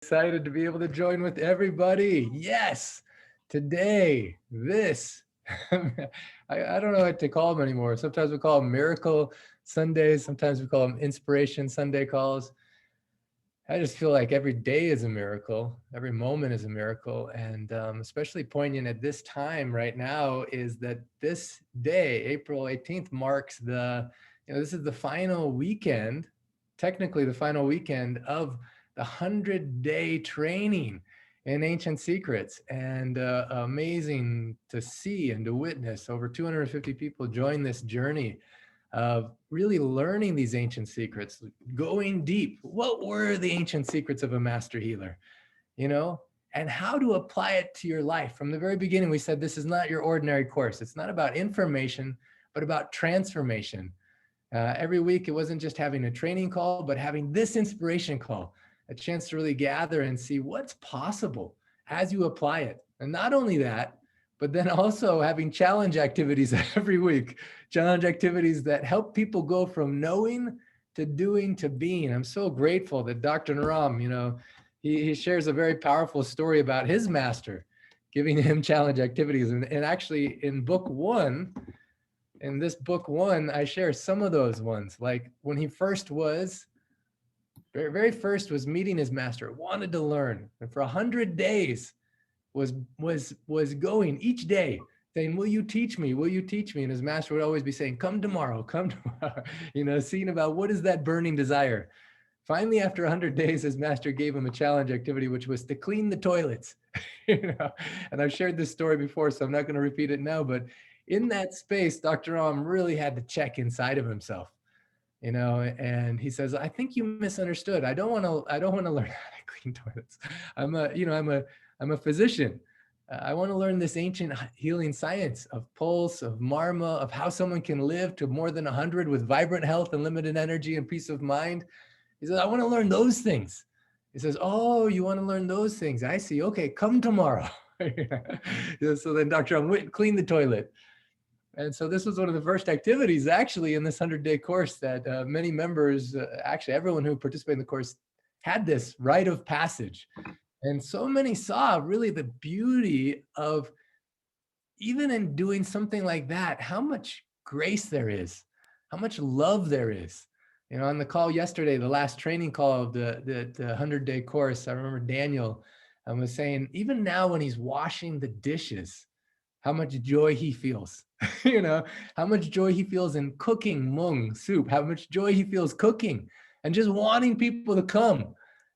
Excited to be able to join with everybody. Yes, today, I don't know what to call them anymore. Sometimes we call them Miracle Sundays, sometimes we call them Inspiration Sunday calls. I just feel like every day is a miracle, every moment is a miracle. And especially poignant at this time right now is that this day, April 18th, marks this is the final weekend, technically the final weekend of the 100-day training in ancient secrets. And amazing to see and to witness over 250 people join this journey of really learning these ancient secrets, going deep. What were the ancient secrets of a master healer? You know, and how to apply it to your life. From the very beginning, we said this is not your ordinary course. It's not about information, but about transformation. Every week, it wasn't just having a training call, but having this inspiration call, a chance to really gather and see what's possible as you apply it. And not only that, but then also having challenge activities every week, challenge activities that help people go from knowing to doing to being. I'm so grateful that Dr. Naram, he shares a very powerful story about his master giving him challenge activities. And actually in this book one, I share some of those ones. Like when he first was, very first was meeting his master, wanted to learn. And for 100 days was going each day saying, will you teach me? Will you teach me? And his master would always be saying, come tomorrow, seeing about what is that burning desire. Finally, after 100 days, his master gave him a challenge activity, which was to clean the toilets. And I've shared this story before, so I'm not going to repeat it now. But in that space, Dr. Ram really had to check inside of himself, and he says, I think you misunderstood. I don't want to learn how to clean toilets. I'm a physician. I want to learn this ancient healing science of pulse, of marma, of how someone can live to more than 100 with vibrant health and limited energy and peace of mind. He says, I want to learn those things. He says, oh, you want to learn those things? I see. Okay, come tomorrow. So then Dr. Ram went and cleaned the toilet. And so this was one of the first activities actually in this 100-day course that many members, actually everyone who participated in the course, had this rite of passage. And so many saw really the beauty of, even in doing something like that, how much grace there is, how much love there is. On the call yesterday, the last training call of the 100-day course, I remember Daniel was saying, even now when he's washing the dishes, how much joy he feels, how much joy he feels in cooking Hmong soup, how much joy he feels cooking and just wanting people to come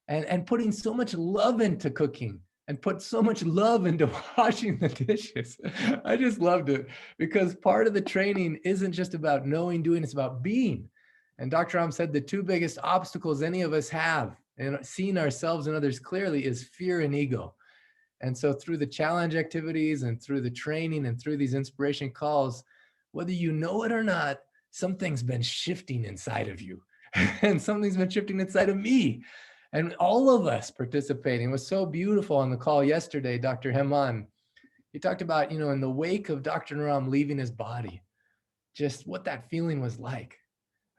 and putting so much love into cooking and put so much love into washing the dishes. I just loved it because part of the training isn't just about knowing, doing, it's about being. And Dr. Ram said the two biggest obstacles any of us have in seeing ourselves and others clearly is fear and ego. And so through the challenge activities and through the training and through these inspiration calls, whether you know it or not, something's been shifting inside of you and something's been shifting inside of me. And all of us participating. It was so beautiful on the call yesterday, Dr. Heman. He talked about, in the wake of Dr. Naram leaving his body, just what that feeling was like.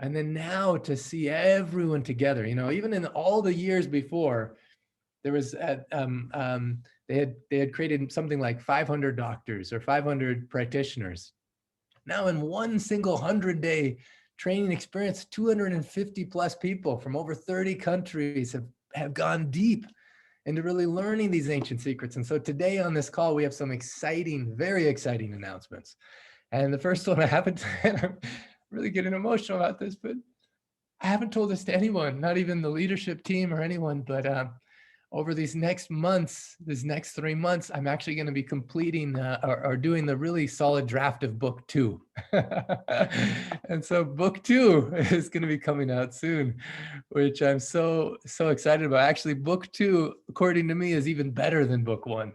And then now to see everyone together, even in all the years before, there was they had created something like 500 doctors or 500 practitioners. Now in one single 100-day training experience, 250 plus people from over 30 countries have gone deep into really learning these ancient secrets. And so today on this call, we have some exciting, very exciting announcements. And the first one, I'm really getting emotional about this, but I haven't told this to anyone, not even the leadership team or anyone, but over these next 3 months, I'm actually going to be completing or doing the really solid draft of book 2. And so book 2 is going to be coming out soon, which I'm so excited about. Actually, book 2, according to me, is even better than book 1.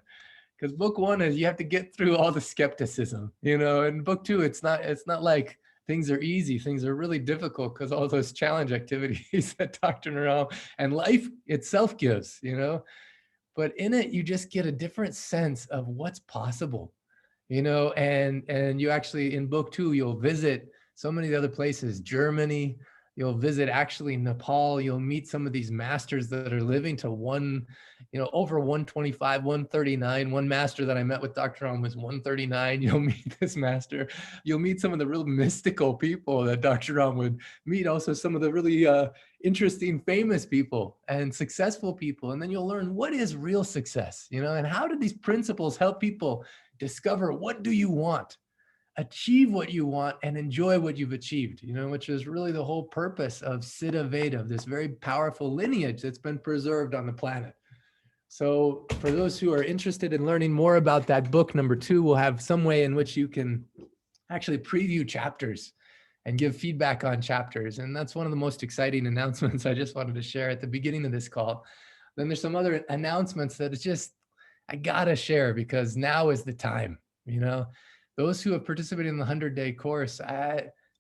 Because book 1 is you have to get through all the skepticism, and book 2, it's not like things are easy. Things are really difficult because all those challenge activities that Dr. Naram and life itself gives, but in it, you just get a different sense of what's possible, and you actually in book 2, you'll visit so many other places, Germany, You'll visit actually Nepal. You'll meet some of these masters that are living to over 125, 139. One master that I met with Dr. Ram was 139. You'll meet this master. You'll meet some of the real mystical people that Dr. Ram would meet. Also some of the really interesting, famous people and successful people. And then you'll learn what is real success, and how do these principles help people discover what do you want, achieve what you want, and enjoy what you've achieved, which is really the whole purpose of Siddha Veda, of this very powerful lineage that's been preserved on the planet. So for those who are interested in learning more about that book, number 2, we'll have some way in which you can actually preview chapters and give feedback on chapters. And that's one of the most exciting announcements I just wanted to share at the beginning of this call. Then there's some other announcements that it's just, I gotta share because now is the time, Those who have participated in the 100-day course,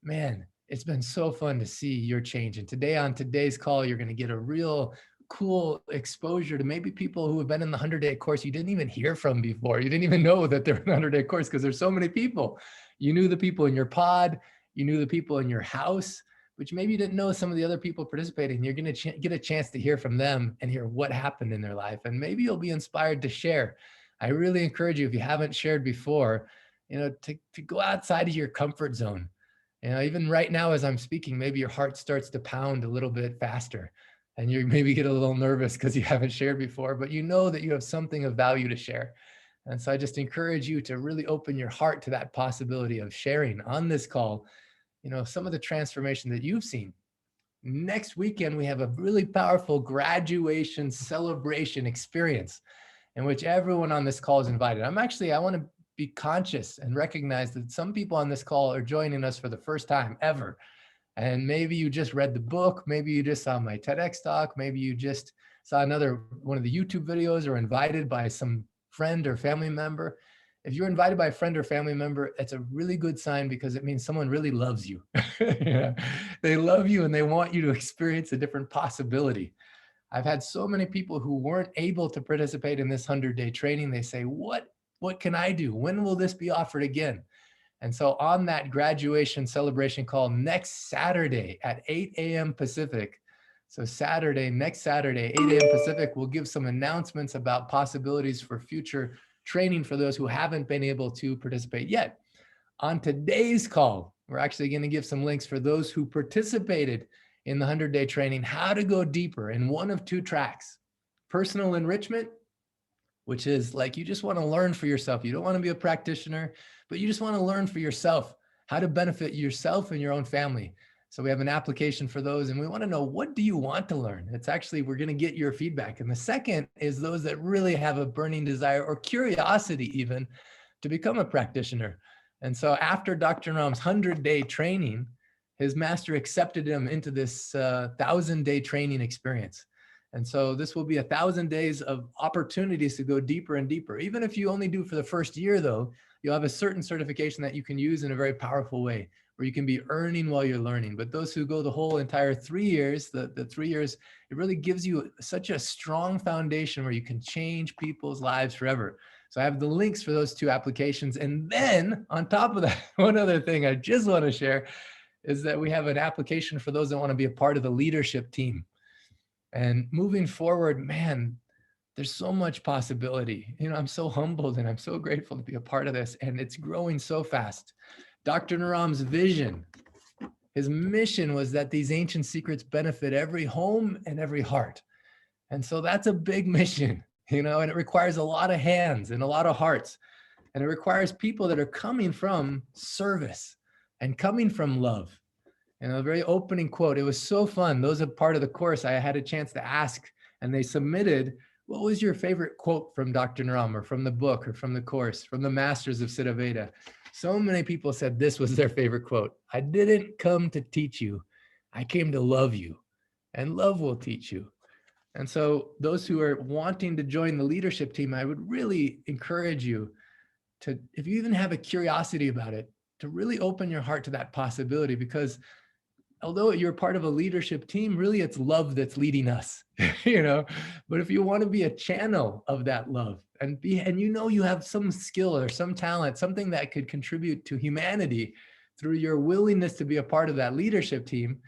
man, it's been so fun to see your change. And today on today's call, you're going to get a real cool exposure to maybe people who have been in the 100-day course you didn't even hear from before. You didn't even know that they're in the 100-day course because there's so many people. You knew the people in your pod, you knew the people in your house, but maybe you didn't know some of the other people participating. You're going to get a chance to hear from them and hear what happened in their life. And maybe you'll be inspired to share. I really encourage you, if you haven't shared before, to go outside of your comfort zone. Even right now, as I'm speaking, maybe your heart starts to pound a little bit faster and you maybe get a little nervous because you haven't shared before, but you know that you have something of value to share. And so I just encourage you to really open your heart to that possibility of sharing on this call, some of the transformation that you've seen. Next weekend, we have a really powerful graduation celebration experience in which everyone on this call is invited. I want to be conscious and recognize that some people on this call are joining us for the first time ever. And maybe you just read the book, maybe you just saw my TEDx talk, maybe you just saw another one of the YouTube videos or invited by some friend or family member. If you're invited by a friend or family member, it's a really good sign because it means someone really loves you. They love you and they want you to experience a different possibility. I've had so many people who weren't able to participate in this 100-day training. They say, what can I do? When will this be offered again? And so on that graduation celebration call next Saturday at 8 a.m. Pacific, so next Saturday, 8 a.m. Pacific, we'll give some announcements about possibilities for future training for those who haven't been able to participate yet. On today's call, we're actually going to give some links for those who participated in the 100-day training, how to go deeper in one of 2 tracks: personal enrichment, which is like you just want to learn for yourself. You don't want to be a practitioner, but you just want to learn for yourself how to benefit yourself and your own family. So we have an application for those, and we want to know, what do you want to learn? It's actually, we're going to get your feedback. And the second is those that really have a burning desire or curiosity even to become a practitioner. And so after Dr. Ram's 100-day training, his master accepted him into this 1,000-day training experience. And so this will be 1,000 days of opportunities to go deeper and deeper. Even if you only do for the first year, though, you'll have a certain certification that you can use in a very powerful way, where you can be earning while you're learning. But those who go the whole entire 3 years, the 3 years, it really gives you such a strong foundation where you can change people's lives forever. So I have the links for those 2 applications. And then on top of that, one other thing I just want to share is that we have an application for those that want to be a part of the leadership team. And moving forward, man, there's so much possibility. I'm so humbled and I'm so grateful to be a part of this, and it's growing so fast. Dr. Naram's vision, his mission was that these ancient secrets benefit every home and every heart. And so that's a big mission, and it requires a lot of hands and a lot of hearts. And it requires people that are coming from service and coming from love. And a very opening quote, it was so fun. Those are part of the course. I had a chance to ask, and they submitted, what was your favorite quote from Dr. Naram, or from the book, or from the course, from the masters of Siddha Veda? So many people said this was their favorite quote. I didn't come to teach you. I came to love you, and love will teach you. And so those who are wanting to join the leadership team, I would really encourage you to, if you even have a curiosity about it, to really open your heart to that possibility, because although you're part of a leadership team, really it's love that's leading us, but if you want to be a channel of that love and you have some skill or some talent, something that could contribute to humanity through your willingness to be a part of that leadership team,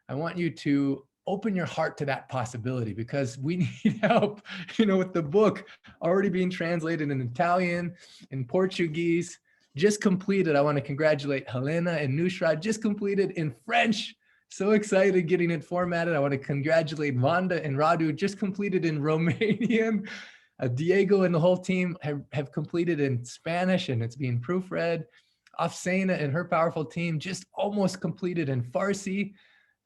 I want you to open your heart to that possibility, because we need help, with the book already being translated in Italian, in Portuguese, just completed. I want to congratulate Helena and Nusrat, just completed in French. So excited getting it formatted. I want to congratulate Vanda and Radu, just completed in Romanian. Diego and the whole team have completed in Spanish, and it's being proofread. Afsana and her powerful team just almost completed in Farsi,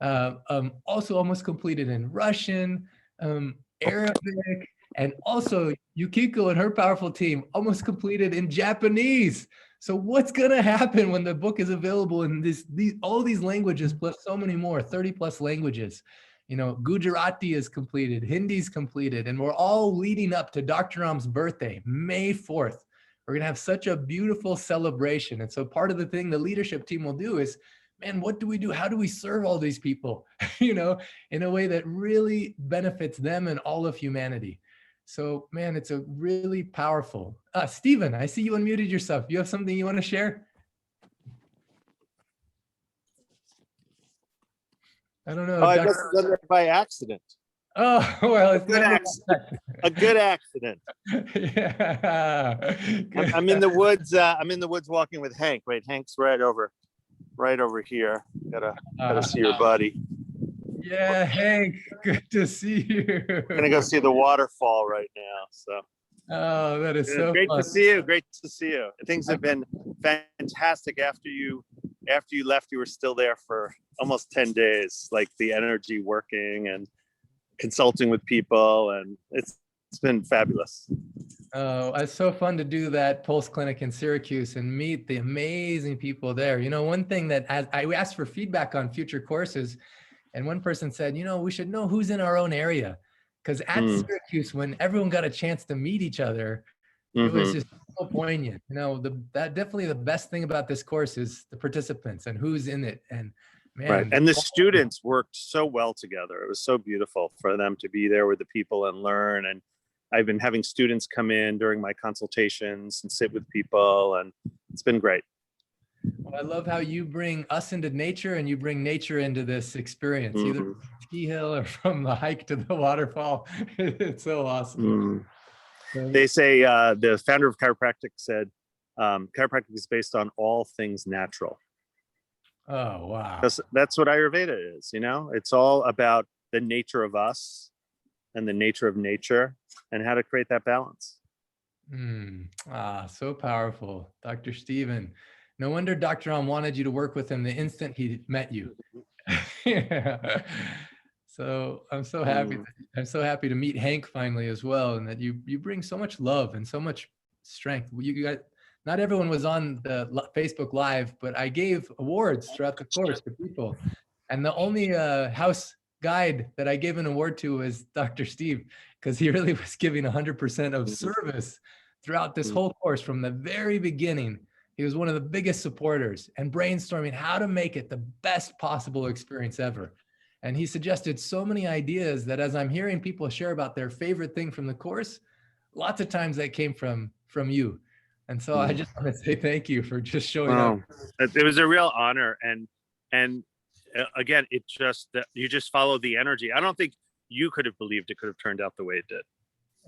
also almost completed in Russian, Arabic, and also Yukiko and her powerful team almost completed in Japanese. So what's gonna happen when the book is available in all these languages, plus so many more, 30 plus languages? Gujarati is completed, Hindi's completed, and we're all leading up to Dr. Ram's birthday, May 4th. We're gonna have such a beautiful celebration. And so part of the thing the leadership team will do is, man, what do we do? How do we serve all these people, in a way that really benefits them and all of humanity? So, man, it's a really powerful. Stephen, I see you unmuted yourself. You have something you want to share? I don't know. I must have done that by accident. Oh, well, it's a good accident. Yeah. I'm in the woods. I'm in the woods walking with Hank. Wait, Hank's right over here. Gotta see your buddy. Yeah, Hank, good to see you. I'm gonna go see the waterfall right now. So. Oh, that is so great fun. to see you. Great to see you. Things have been fantastic. After you left, you were still there for almost 10 days. Like the energy working and consulting with people, and it's been fabulous. Oh, it's so fun to do that Pulse Clinic in Syracuse and meet the amazing people there. One thing that I asked for feedback on future courses, and one person said, we should know who's in our own area. Because at Syracuse, when everyone got a chance to meet each other, it was just so poignant. That definitely the best thing about this course is the participants and who's in it. And man, right. And the students worked so well together. It was so beautiful for them to be there with the people and learn. And I've been having students come in during my consultations and sit with people, and it's been great. Well, I love how you bring us into nature and you bring nature into this experience, either from the ski hill or from the hike to the waterfall. It's so awesome. They say the founder of chiropractic said, chiropractic is based on all things natural. Oh, wow. That's what Ayurveda is, It's all about the nature of us and the nature of nature and how to create that balance. So powerful. Dr. Stephen. No wonder Dr. Ram wanted you to work with him the instant he met you. Yeah. So I'm so happy. I'm so happy to meet Hank finally as well, and that you bring so much love and so much strength. You got, not everyone was on the Facebook Live, but I gave awards throughout the course to people, and the only house guide that I gave an award to was Dr. Steve, because he really was giving 100% of service throughout this whole course from the very beginning. He was one of the biggest supporters and brainstorming how to make it the best possible experience ever. And he suggested so many ideas that as I'm hearing people share about their favorite thing from the course, lots of times that came from you. And so I just want to say thank you for just showing up. It was a real honor. And again, it just, you just followed the energy. I don't think you could have believed it could have turned out the way it did.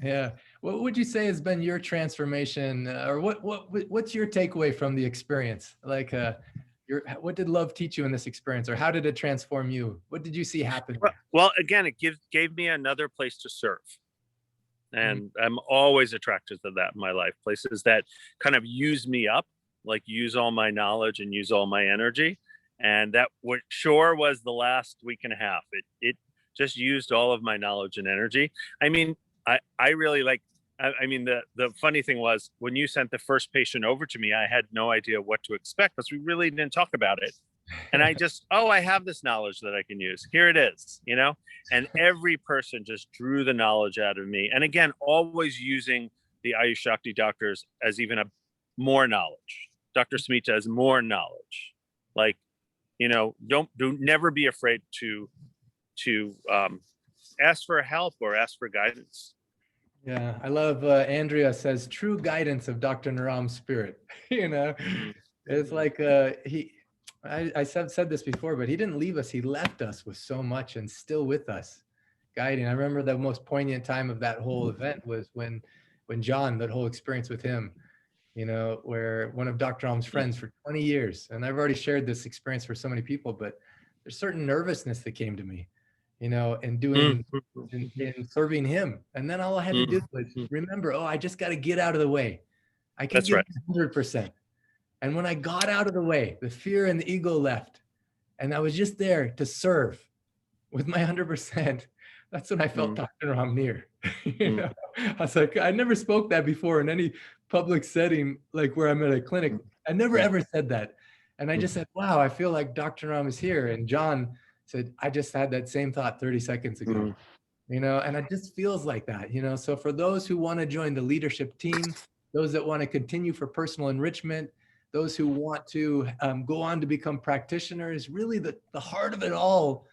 Yeah. What would you say has been your transformation, or what's your takeaway from the experience? Like, what did love teach you in this experience, or how did it transform you? What did you see happen? Well, again, it gave me another place to serve. And I'm always attracted to that in my life, places that kind of use me up, like use all my knowledge and use all my energy. And that sure was the last week and a half. It just used all of my knowledge and energy. I mean, I really the funny thing was, when you sent the first patient over to me, I had no idea what to expect because we really didn't talk about it. And I just, I have this knowledge that I can use. Here it is, and every person just drew the knowledge out of me. And again, always using the Ayush Shakti doctors as even more knowledge. Dr. Smita as more knowledge. Like, never be afraid to ask for help or ask for guidance. Yeah, I love Andrea says true guidance of Dr. Naram's spirit. It's like I said this before, but he didn't leave us. He left us with so much and still with us, guiding. I remember the most poignant time of that whole event was when John, that whole experience with him, where one of Dr. Alm's friends for 20 years, and I've already shared this experience for so many people, but there's certain nervousness that came to me, in doing, in serving him. And then all I had to do was remember, oh, I just got to get out of the way. I can That's give right. 100%. And when I got out of the way, the fear and the ego left, and I was just there to serve with my 100%. That's when I felt Dr. Ram near. I was like, I never spoke that before in any public setting, like where I'm at a clinic. I never ever said that. And I just said, wow, I feel like Dr. Ram is here. And John said, I just had that same thought 30 seconds ago. And it just feels like that, So for those who want to join the leadership team, those that want to continue for personal enrichment, those who want to go on to become practitioners, really the heart of it all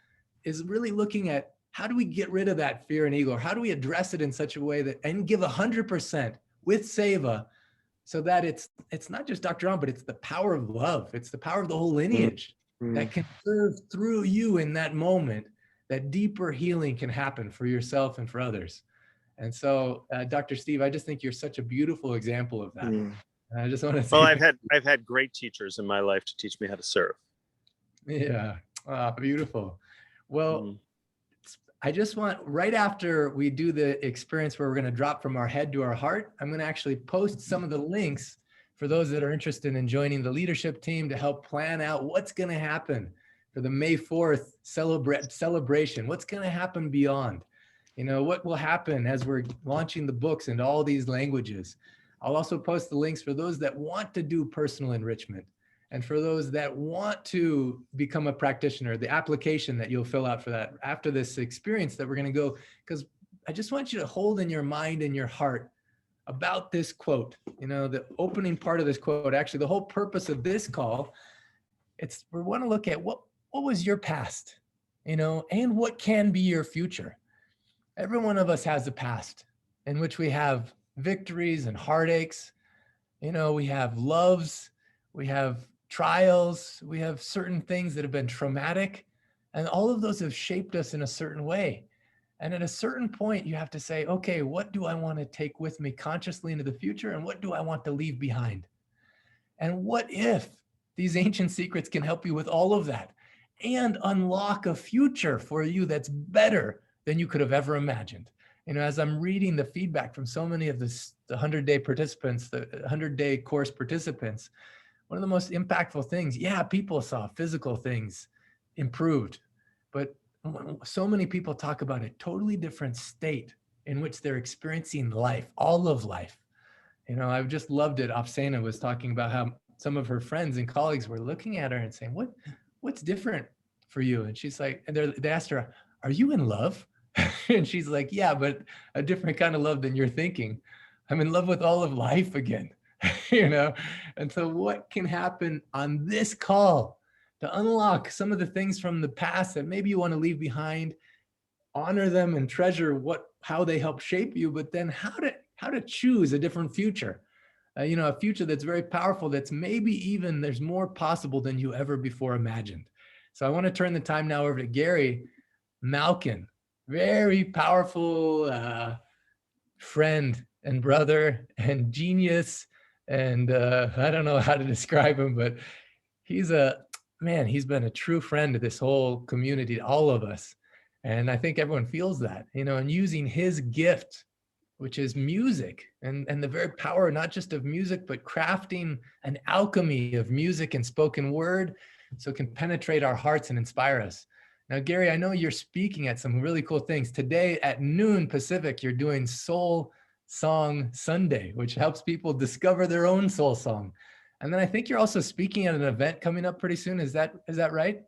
is really looking at how do we get rid of that fear and ego, or how do we address it in such a way that, and give 100% with Seva, so that it's not just Dr. Ram, but it's the power of love. It's the power of the whole lineage that can serve through you in that moment, that deeper healing can happen for yourself and for others. And so, Dr. Steve, I just think you're such a beautiful example of that. I just want to say, well, I've had great teachers in my life to teach me how to serve. Yeah, beautiful. Well, I just want, right after we do the experience where we're going to drop from our head to our heart, I'm going to actually post some of the links for those that are interested in joining the leadership team to help plan out what's going to happen for the May 4th celebration. What's going to happen beyond? What will happen as we're launching the books into all these languages? I'll also post the links for those that want to do personal enrichment, and for those that want to become a practitioner, the application that you'll fill out for that after this experience that we're going to go, because I just want you to hold in your mind and your heart about this quote, the opening part of this quote. Actually, the whole purpose of this call, we want to look at what was your past, and what can be your future. Every one of us has a past in which we have victories and heartaches. We have loves, we have trials, we have certain things that have been traumatic, and all of those have shaped us in a certain way. And at a certain point, you have to say, okay, what do I want to take with me consciously into the future? And what do I want to leave behind? And what if these ancient secrets can help you with all of that and unlock a future for you that's better than you could have ever imagined? As I'm reading the feedback from so many of the 100-day participants, the 100-day course participants, one of the most impactful things, people saw physical things improved, but so many people talk about a totally different state in which they're experiencing life, all of life. I've just loved it. Afsana was talking about how some of her friends and colleagues were looking at her and saying, what's different for you? And she's like, and they asked her, are you in love? And she's like, yeah, but a different kind of love than you're thinking. I'm in love with all of life again, And so what can happen on this call to unlock some of the things from the past that maybe you want to leave behind, honor them and treasure how they help shape you, but then how to choose a different future, a future that's very powerful, that's maybe even there's more possible than you ever before imagined. So I want to turn the time now over to Gary Malkin, very powerful friend and brother and genius. And I don't know how to describe him, but he's been a true friend to this whole community, to all of us. And I think everyone feels that, and using his gift, which is music, and the very power, not just of music, but crafting an alchemy of music and spoken word so it can penetrate our hearts and inspire us. Now, Gary, I know you're speaking at some really cool things. Today at noon Pacific, you're doing Soul Song Sunday, which helps people discover their own soul song. And then I think you're also speaking at an event coming up pretty soon. Is that right?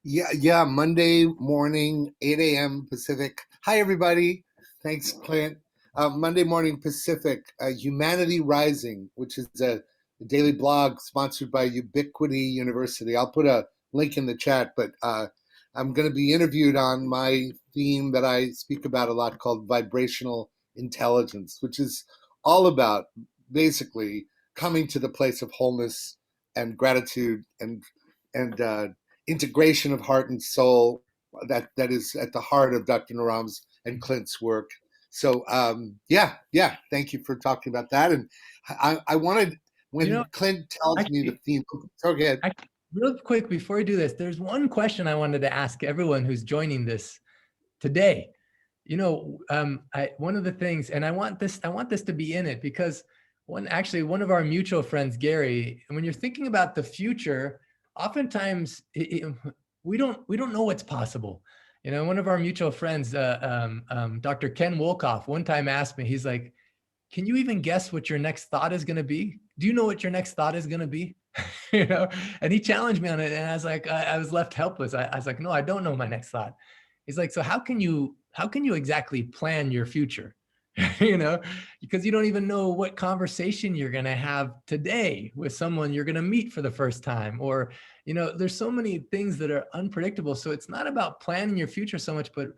Yeah. Monday morning, 8 a.m. Pacific. Hi, everybody. Thanks, Clint. Monday morning Pacific, Humanity Rising, which is a daily blog sponsored by Ubiquity University. I'll put a link in the chat, but I'm going to be interviewed on my theme that I speak about a lot called vibrational intelligence, which is all about basically coming to the place of wholeness and gratitude and and integration of heart and soul that is at the heart of Dr. Naram's and Clint's work. So yeah, thank you for talking about that. And I wanted, when Clint tells me the theme, go ahead. Real quick before we do this, there's one question I wanted to ask everyone who's joining this today. One of the things, and I want this to be in it, because one of our mutual friends, Gary, when you're thinking about the future, oftentimes we don't know what's possible. One of our mutual friends, Dr. Ken Wolkoff, one time asked me, he's like, can you even guess what your next thought is going to be? Do you know what your next thought is going to be? And he challenged me on it. And I was like, I was left helpless. I was like, no, I don't know my next thought. He's like, so how can you exactly plan your future? Because you don't even know what conversation you're going to have today with someone you're going to meet for the first time, or, there's so many things that are unpredictable. So it's not about planning your future so much, but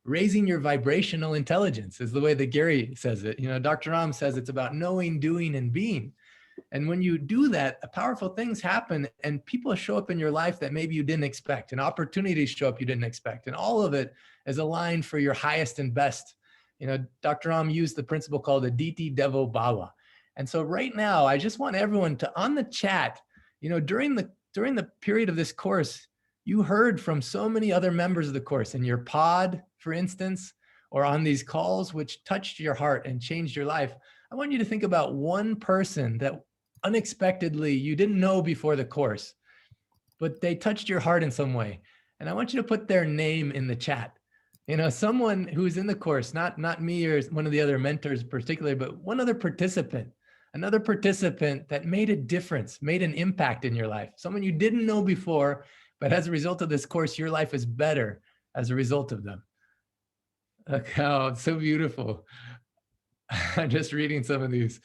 raising your vibrational intelligence is the way that Gary says it. Dr. Ram says it's about knowing, doing, and being. And when you do that, powerful things happen, and people show up in your life that maybe you didn't expect, and opportunities show up you didn't expect. And all of it is aligned for your highest and best. Dr. Ram used the principle called the Diti Devo Bhava. And so right now, I just want everyone to, on the chat, during the period of this course, you heard from so many other members of the course in your pod, for instance, or on these calls, which touched your heart and changed your life. I want you to think about one person that unexpectedly you didn't know before the course, but they touched your heart in some way. And I want you to put their name in the chat. Someone who's in the course, not me or one of the other mentors particularly, but one other participant, another participant that made a difference, made an impact in your life. Someone you didn't know before, but as a result of this course, your life is better as a result of them. Okay, oh, it's so beautiful. I'm just reading some of these.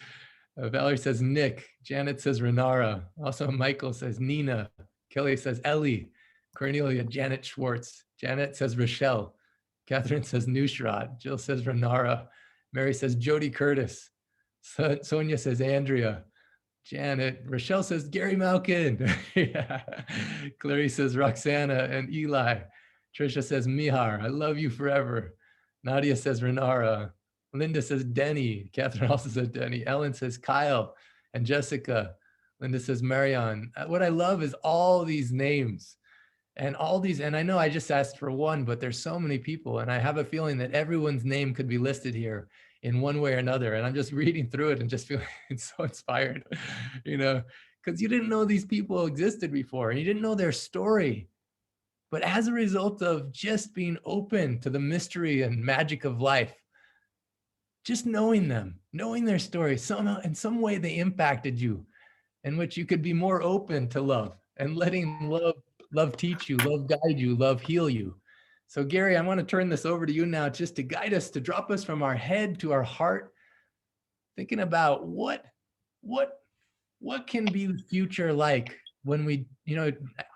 Valerie says Nick. Janet says Renara. Also, Michael says Nina. Kelly says Ellie. Cornelia, Janet Schwartz. Janet says Rochelle. Catherine says Nushrad. Jill says Renara. Mary says Jody Curtis. Sonia says Andrea. Janet. Rochelle says Gary Malkin. Yeah. Clarice says Roxana and Eli. Trisha says Mihar. I love you forever. Nadia says Renara. Linda says Denny. Catherine also says Denny. Ellen says Kyle and Jessica. Linda says Marion. What I love is all these names and all these, and I know I just asked for one, but there's so many people, and I have a feeling that everyone's name could be listed here in one way or another. And I'm just reading through it and just feeling so inspired, because you didn't know these people existed before, and you didn't know their story. But as a result of just being open to the mystery and magic of life, just knowing them, knowing their story, somehow in some way they impacted you, in which you could be more open to love and letting love teach you, love guide you, love heal you. So Gary, I want to turn this over to you now, just to guide us, to drop us from our head to our heart, thinking about what can be the future like when we,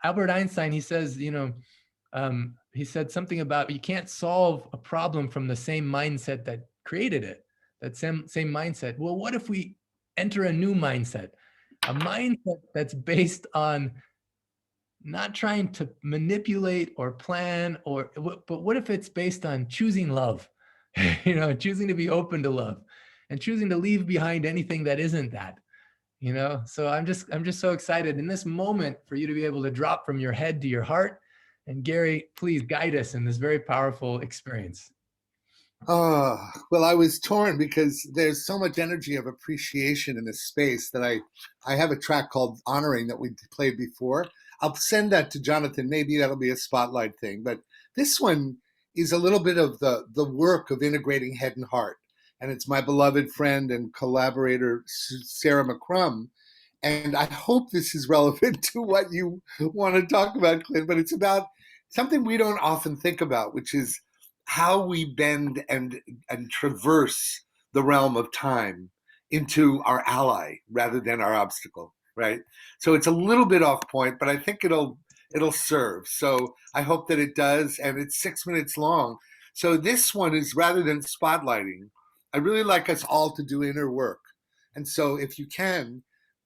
Albert Einstein, he says, he said something about you can't solve a problem from the same mindset that created it, that same mindset. Well, what if we enter a new mindset, a mindset that's based on not trying to manipulate or plan, but what if it's based on choosing love, choosing to be open to love and choosing to leave behind anything that isn't that, So I'm just so excited in this moment for you to be able to drop from your head to your heart. And Gary, please guide us in this very powerful experience. Oh, well, I was torn because there's so much energy of appreciation in this space that I have a track called Honoring that we played before. I'll send that to Jonathan. Maybe that'll be a spotlight thing. But this one is a little bit of the work of integrating head and heart. And it's my beloved friend and collaborator, Sarah McCrum. And I hope this is relevant to what you want to talk about, Clint. But it's about something we don't often think about, which is how we bend and traverse the realm of time into our ally rather than our obstacle, right? So it's a little bit off point, but I think it'll serve. So I hope that it does, and it's 6 minutes long. So this one is, rather than spotlighting, I really like us all to do inner work. And so if you can,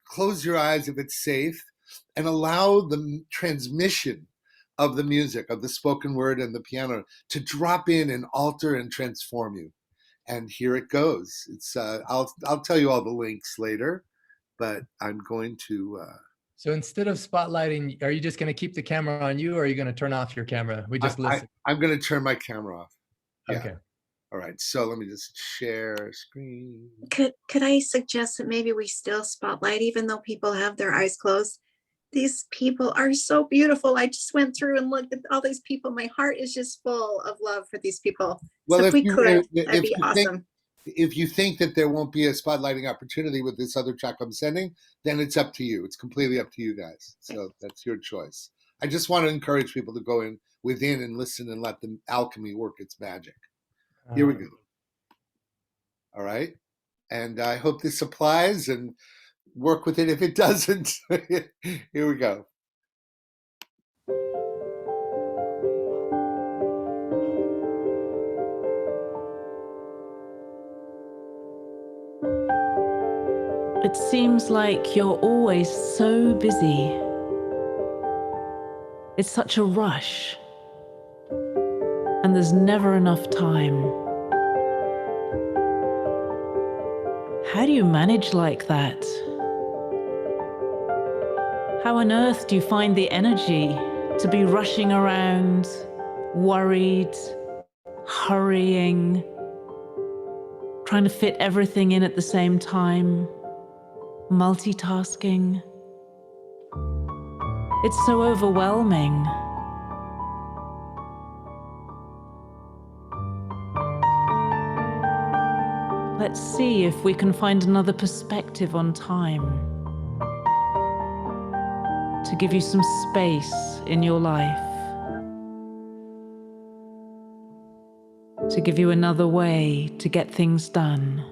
close your eyes if it's safe, and allow the transmission of the music, of the spoken word and the piano to drop in and alter and transform you. And here it goes. It's I'll tell you all the links later, but I'm going to. So instead of spotlighting, are you just going to keep the camera on you, or are you going to turn off your camera? We just listen. I'm going to turn my camera off. Yeah. Okay. All right. So let me just share screen. Could I suggest that maybe we still spotlight, even though people have their eyes closed? These people are so beautiful. I just went through and looked at all these people. My heart is just full of love for these people. Well, so if we you, could, if that'd be you awesome. if you think that there won't be a spotlighting opportunity with this other track I'm sending, then it's up to you. It's completely up to you guys. So that's your choice. I just want to encourage people to go in within and listen and let the alchemy work its magic. Here we go. All right. And I hope this applies, and work with it if it doesn't. Here we go. It seems like you're always so busy. It's such a rush, and there's never enough time. How do you manage like that? How on earth do you find the energy to be rushing around, worried, hurrying, trying to fit everything in at the same time, multitasking? It's so overwhelming. Let's see if we can find another perspective on time to give you some space in your life, to give you another way to get things done,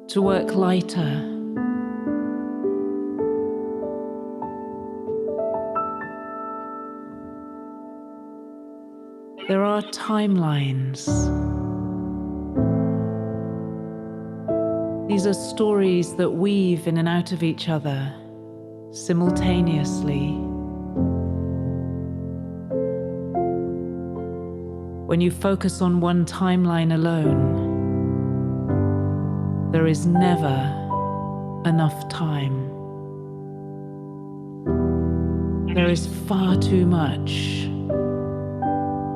to work lighter. There are timelines. These are stories that weave in and out of each other simultaneously. When you focus on one timeline alone, there is never enough time. There is far too much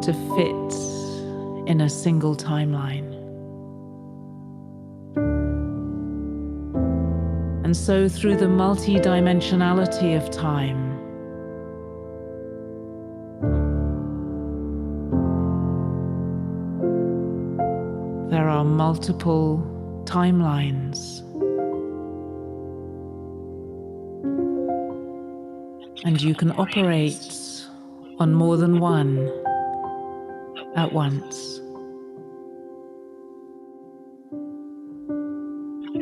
to fit in a single timeline. And so through the multi-dimensionality of time, there are multiple timelines. And you can operate on more than one at once.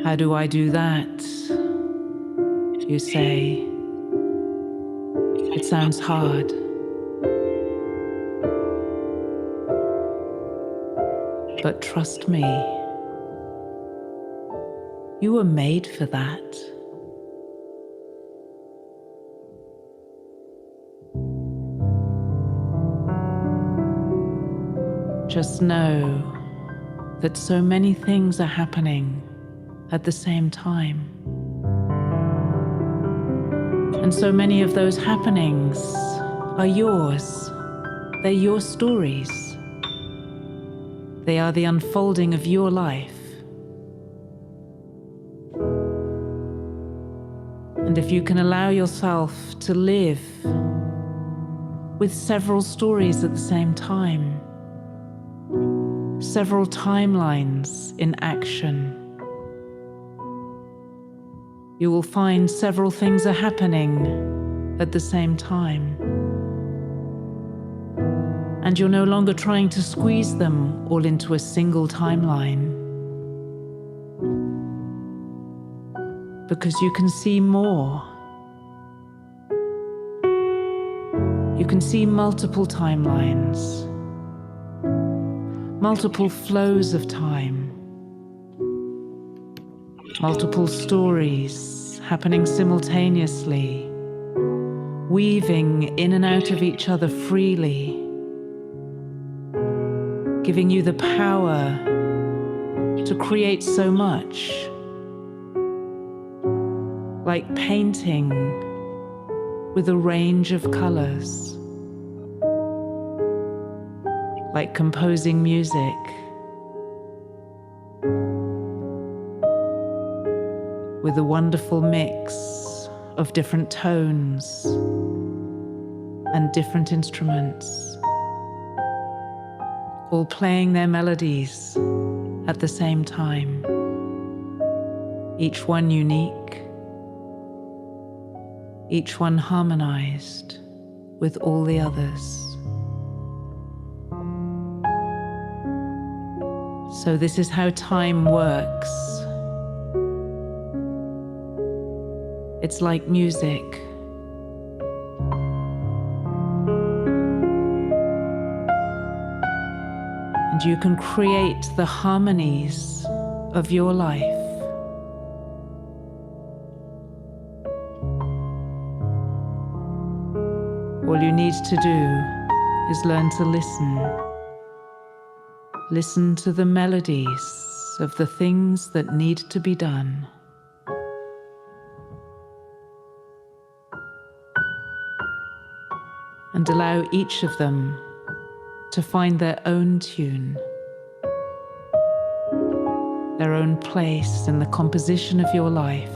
How do I do that? You say. It sounds hard. But trust me, you were made for that. Just know that so many things are happening at the same time. And so many of those happenings are yours. They're your stories. They are the unfolding of your life. And if you can allow yourself to live with several stories at the same time, several timelines in action, you will find several things are happening at the same time. And you're no longer trying to squeeze them all into a single timeline, because you can see more. You can see multiple timelines, multiple flows of time. multiple stories happening simultaneously, weaving in and out of each other freely, giving you the power to create so much, like painting with a range of colors, like composing music, with a wonderful mix of different tones and different instruments, all playing their melodies at the same time, each one unique, each one harmonized with all the others. So this is how time works. It's like music. And you can create the harmonies of your life. All you need to do is learn to listen. Listen to the melodies of the things that need to be done. And allow each of them to find their own tune, their own place in the composition of your life,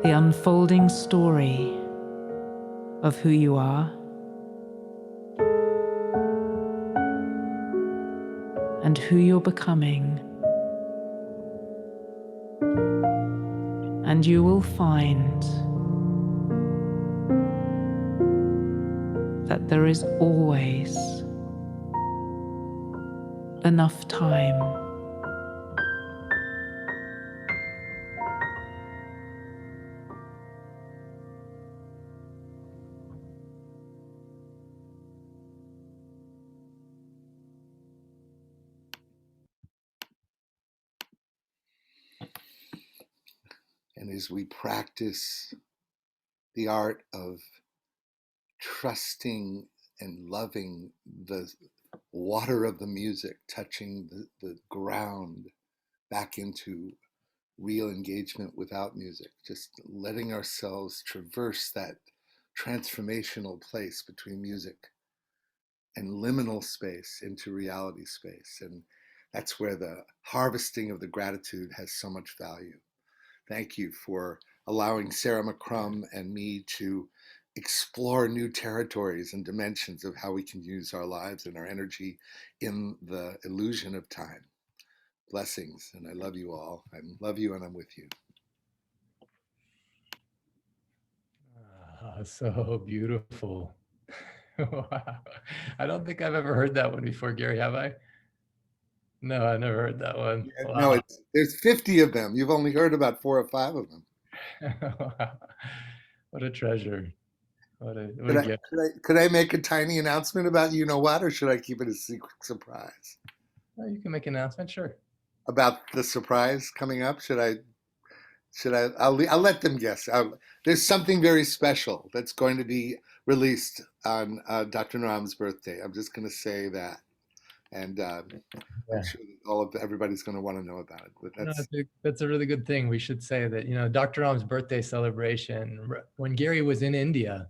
the unfolding story of who you are and who you're becoming. And you will find that there is always enough time. And as we practice the art of trusting and loving the water of the music, touching the ground back into real engagement without music, just letting ourselves traverse that transformational place between music and liminal space into reality space. And that's where the harvesting of the gratitude has so much value. Thank you for allowing Sarah McCrum and me to explore new territories and dimensions of how we can use our lives and our energy in the illusion of time. Blessings, and I love you all. I love you and I'm with you. So beautiful. Wow. I don't think I've ever heard that one before, Gary, have I? No, I never heard that one. Yeah, Wow. no, there's 50 of them. You've only heard about 4 or 5 of them. Wow. What a treasure. What a gift. Could I make a tiny announcement about you know what, or should I keep it a secret surprise? Oh, you can make an announcement, sure. About the surprise coming up? I'll let them guess. There's something very special that's going to be released on Dr. Naram's birthday. I'm just going to say that. And I'm sure everybody's going to want to know about it. But that's a really good thing. We should say that, Dr. Ram's birthday celebration, when Gary was in India,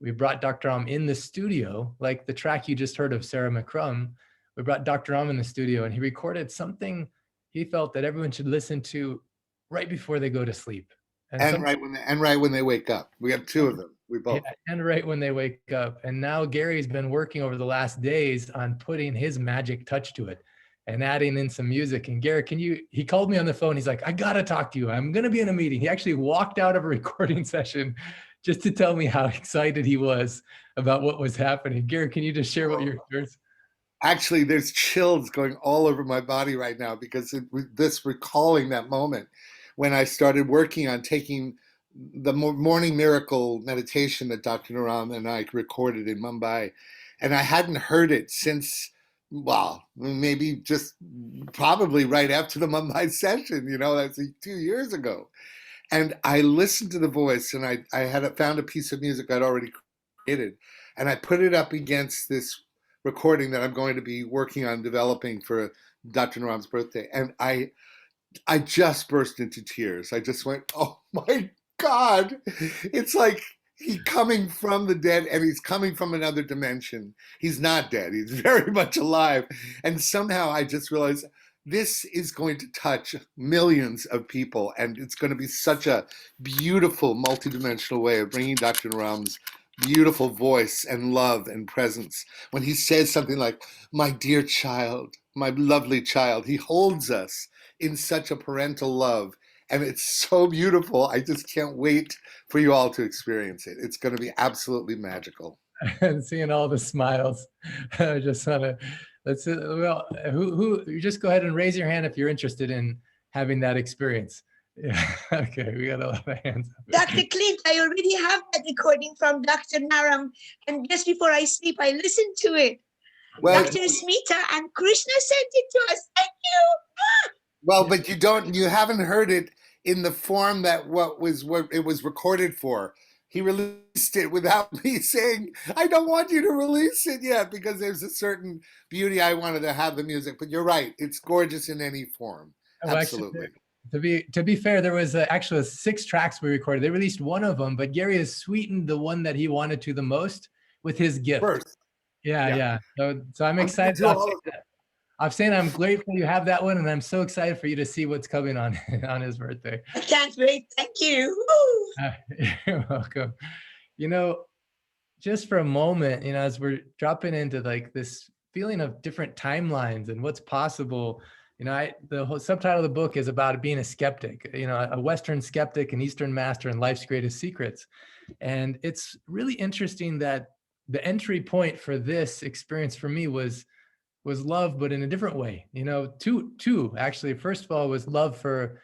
we brought Dr. Ram in the studio, like the track you just heard of Sarah McCrum. We brought Dr. Ram in the studio and he recorded something he felt that everyone should listen to right before they go to sleep. And right when they wake up. We have 2 of them. We both. Yeah, and right when they wake up. And now Gary's been working over the last days on putting his magic touch to it and adding in some music. And Gary, he called me on the phone. He's like, I got to talk to you. I'm going to be in a meeting. He actually walked out of a recording session just to tell me how excited he was about what was happening. Gary, can you just share what your experience? Actually, there's chills going all over my body right now because this recalling that moment when I started working on taking the morning miracle meditation that Dr. Naram and I recorded in Mumbai. And I hadn't heard it since well, maybe just probably right after the Mumbai session, that's 2 years ago. And I listened to the voice, and I had found a piece of music I'd already created, and I put it up against this recording that I'm going to be working on developing for Dr. Naram's birthday. And I just burst into tears. I just went, oh my God. It's like he coming from the dead, and he's coming from another dimension. He's not dead. He's very much alive. And somehow I just realized this is going to touch millions of people, and it's going to be such a beautiful multidimensional way of bringing Dr. Naram's beautiful voice and love and presence. When he says something like, my dear child, my lovely child, he holds us in such a parental love. And it's so beautiful. I just can't wait for you all to experience it. It's going to be absolutely magical. And seeing all the smiles, I just want to, well, you just go ahead and raise your hand if you're interested in having that experience. Yeah. Okay, we got a lot of hands up. Dr. Clint, I already have that recording from Dr. Naram, and just before I sleep, I listened to it. Well, Dr. Smita and Krishna sent it to us. Thank you. Well, but you haven't heard it in the form that what it was recorded for. He released it without me saying, I don't want you to release it yet, because there's a certain beauty I wanted to have the music. But you're right. It's gorgeous in any form. Well, Absolutely. Actually, to be fair, there was actually 6 tracks we recorded. They released one of them, but Gary has sweetened the one that he wanted to the most with his gift. First. Yeah. So I'm excited. I'm saying I'm grateful you have that one, and I'm so excited for you to see what's coming on his birthday. I can't wait. Thank you. You're welcome. Just for a moment, as we're dropping into like this feeling of different timelines and what's possible, the whole subtitle of the book is about being a skeptic, a Western skeptic, an Eastern master, and life's greatest secrets. And it's really interesting that the entry point for this experience for me was love, but in a different way. Two actually. First of all, was love for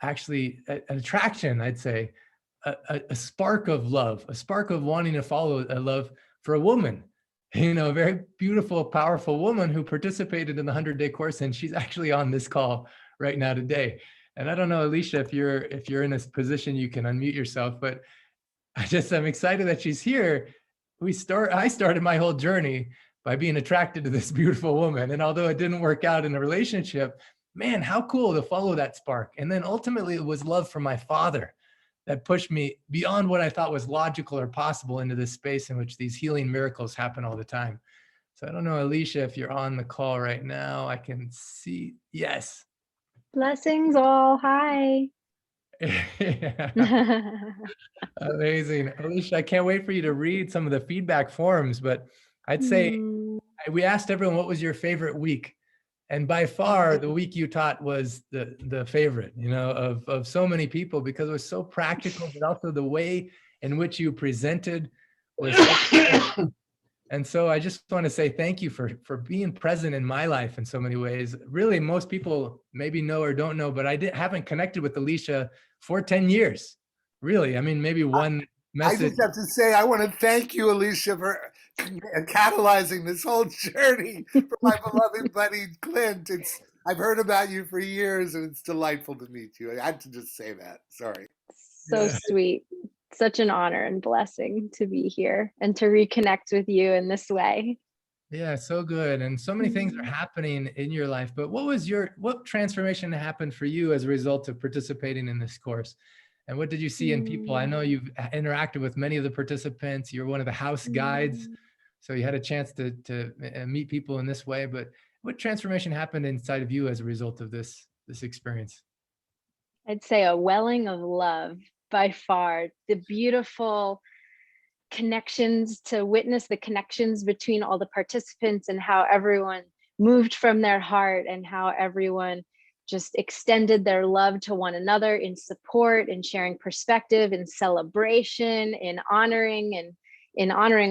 actually an attraction, I'd say, a spark of love, a spark of wanting to follow a love for a woman, a very beautiful, powerful woman who participated in the 100-day course, and she's actually on this call right now today. And I don't know, Alicia, if you're in a position you can unmute yourself, but I'm excited that she's here. I started my whole journey by being attracted to this beautiful woman. And although it didn't work out in a relationship, man, how cool to follow that spark. And then ultimately it was love for my father that pushed me beyond what I thought was logical or possible into this space in which these healing miracles happen all the time. So I don't know, Alicia, if you're on the call right now, I can see, yes. Blessings all, hi. Amazing. Alicia, I can't wait for you to read some of the feedback forms, but I'd say we asked everyone what was your favorite week, and by far the week you taught was the favorite, of so many people, because it was so practical, but also the way in which you presented was. And so I just want to say thank you for being present in my life in so many ways. Really, most people maybe know or don't know, but I haven't connected with Alicia for 10 years. Really, I mean, maybe one message. I just have to say, I want to thank you, Alicia, for catalyzing this whole journey for my beloved buddy, Clint. I've heard about you for years, and it's delightful to meet you. I had to just say that. Sorry. So sweet. Such an honor and blessing to be here and to reconnect with you in this way. Yeah, so good. And so many things are happening in your life, but what transformation happened for you as a result of participating in this course? And what did you see in people? I know you've interacted with many of the participants. You're one of the house guides. So you had a chance to meet people in this way, but what transformation happened inside of you as a result of this experience? I'd say a welling of love, by far. The beautiful connections, to witness the connections between all the participants and how everyone moved from their heart and how everyone just extended their love to one another in support, in sharing perspective, in celebration, in honoring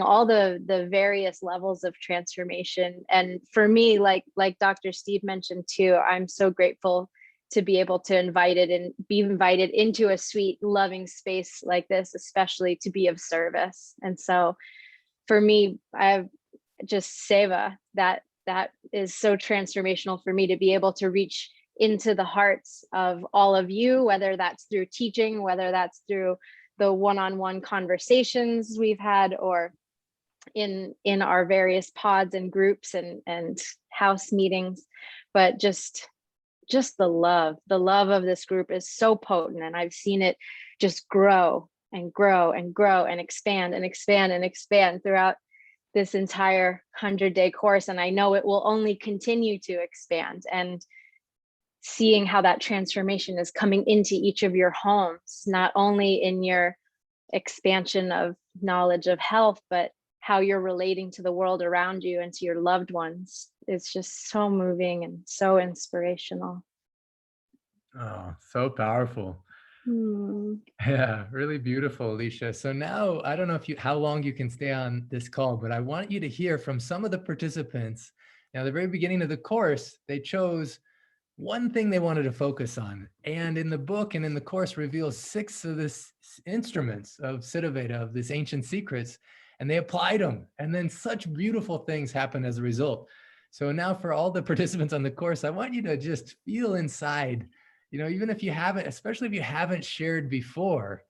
all the various levels of transformation. And for me, like Dr. Steve mentioned too, I'm so grateful to be able to be invited into a sweet, loving space like this, especially to be of service. And so for me, I have just seva, that that is so transformational for me, to be able to reach into the hearts of all of you, whether that's through teaching, whether that's through the one-on-one conversations we've had, or in our various pods and groups and house meetings. But just the love of this group is so potent, and I've seen it just grow and grow and grow and expand and expand and expand throughout this entire 100-day course. And I know it will only continue to expand. And seeing how that transformation is coming into each of your homes, not only in your expansion of knowledge of health, but how you're relating to the world around you and to your loved ones. It's just so moving and so inspirational. Oh, so powerful. Yeah, really beautiful, Alicia. So now, I don't know how long you can stay on this call, but I want you to hear from some of the participants. Now, at the very beginning of the course, they chose one thing they wanted to focus on. And in the book and in the course reveals 6 of this instruments of Siddhaveda, of this ancient secrets, and they applied them. And then such beautiful things happen as a result. So now for all the participants on the course, I want you to just feel inside, even if you haven't, especially if you haven't shared before,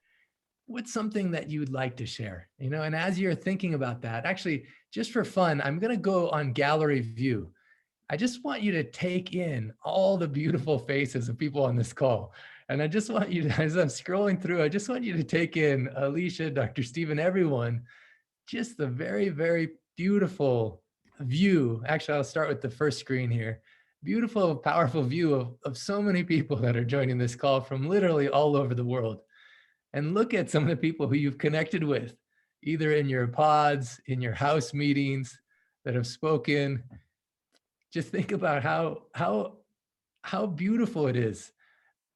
what's something that you would like to share, and as you're thinking about that, actually, just for fun, I'm going to go on gallery view. I just want you to take in all the beautiful faces of people on this call. And I just want you to, as I'm scrolling through, I just want you to take in Alicia, Dr. Stephen, everyone, just the very, very beautiful view. Actually, I'll start with the first screen here. Beautiful, powerful view of so many people that are joining this call from literally all over the world. And look at some of the people who you've connected with, either in your pods, in your house meetings, that have spoken. Just think about how beautiful it is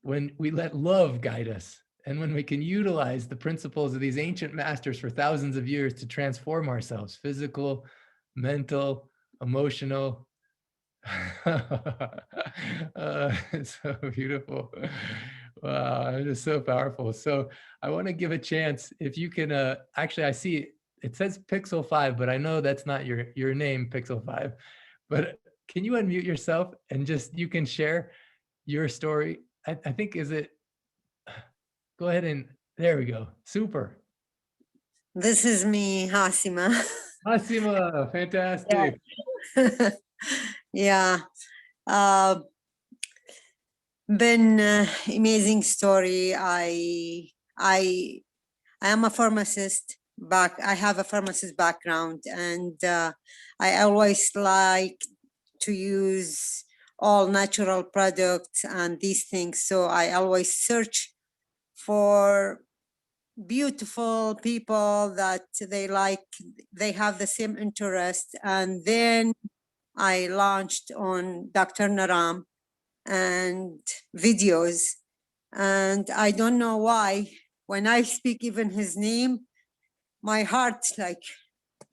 when we let love guide us, and when we can utilize the principles of these ancient masters for thousands of years to transform ourselves, physical, mental, emotional. It's so beautiful. Wow, it is so powerful. So I want to give a chance, if you can, actually, I see it says Pixel 5, but I know that's not your name, Pixel 5. But can you unmute yourself and you can share your story? I think, go ahead and there we go. Super. This is me, Hasima. Asima, fantastic. Yeah. Been amazing story. I am a pharmacist. I have a pharmacist background, and I always like to use all natural products and these things. So I always search for beautiful people that they have the same interest. And then I launched on Dr. Naram and videos. And I don't know why, when I speak even his name, my heart like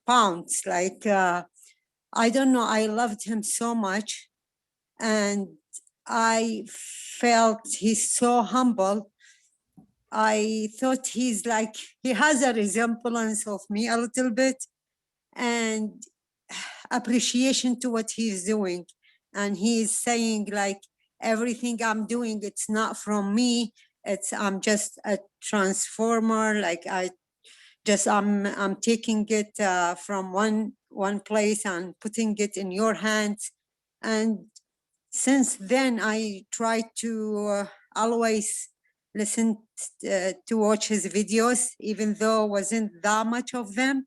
pounds, I don't know, I loved him so much. And I felt he's so humble. I thought he has a resemblance of me a little bit, and appreciation to what he's doing. And he's saying everything I'm doing, it's not from me. I'm just a transformer. I'm taking it from one place and putting it in your hands. And since then, I try to always listen to watch his videos, even though wasn't that much of them.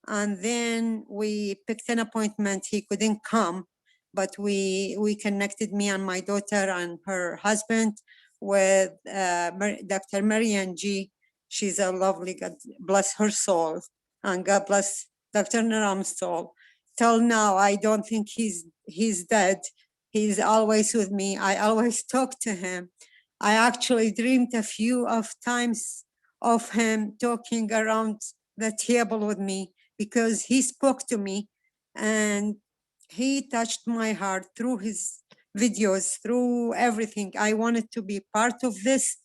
And then we picked an appointment. He couldn't come, but we connected, me and my daughter and her husband, with Dr. Marianne G. She's a lovely, God bless her soul, and God bless Dr. Naram's soul. Till now, I don't think he's dead. He's always with me. I always talk to him. I actually dreamed a few of times of him talking around the table with me, because he spoke to me and he touched my heart through his videos, through everything. I wanted to be part of this.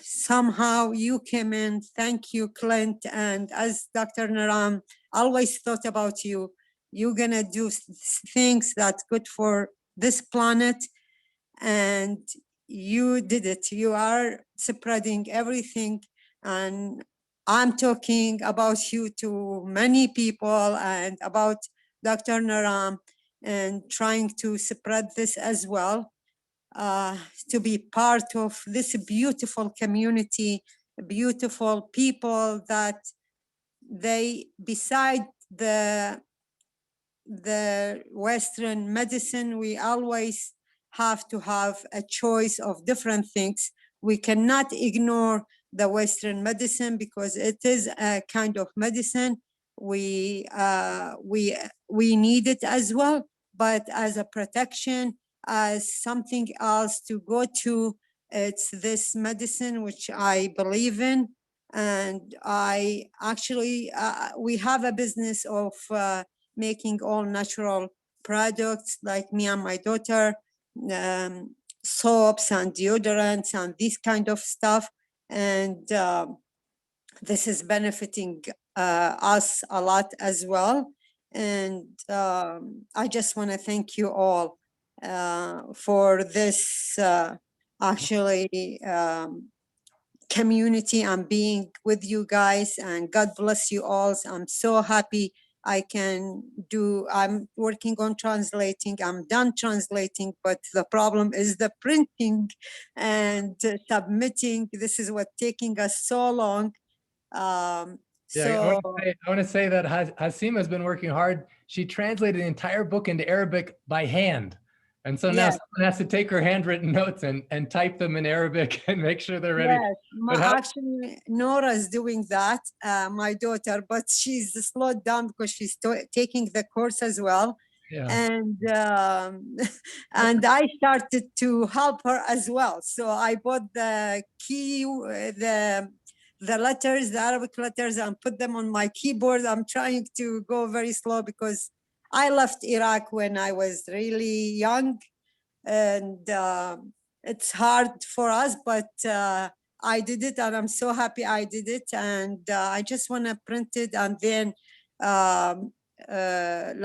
Somehow you came in. Thank you, Clint. And as Dr. Naram, always thought about you. you're gonna do things that's good for this planet, and you did it. You are spreading everything, and I'm talking about you to many people and about Dr. Naram, and trying to spread this as well, to be part of this beautiful community, beautiful people that they, beside the Western medicine, we always have to have a choice of different things. We cannot ignore the Western medicine because it is a kind of medicine. We need it as well, but as a protection, as something else to go to, it's this medicine which I believe in. And I actually, we have a business of making all natural products, like me and my daughter, soaps and deodorants and this kind of stuff. And this is benefiting us a lot as well. And I just want to thank you all for this actually community and being with you guys, and God bless you all. I'm so happy I can do, I'm working on translating, I'm done translating, but the problem is the printing and submitting. This is what taking us so long. Yeah, So I want to say that Hasima has been working hard. She translated the entire book into Arabic by hand. And so now yes, someone has to take her handwritten notes and type them in Arabic and make sure they're ready. yes. But how, Actually, Nora is doing that, my daughter, but she's slowed down because she's taking the course as well. yeah. And and I started to help her as well. So I bought the key, the letters, the Arabic letters, and put them on my keyboard. I'm trying to go very slow because I left Iraq when I was really young, and it's hard for us, but I did it, and I'm so happy I did it. And I just want to print it and then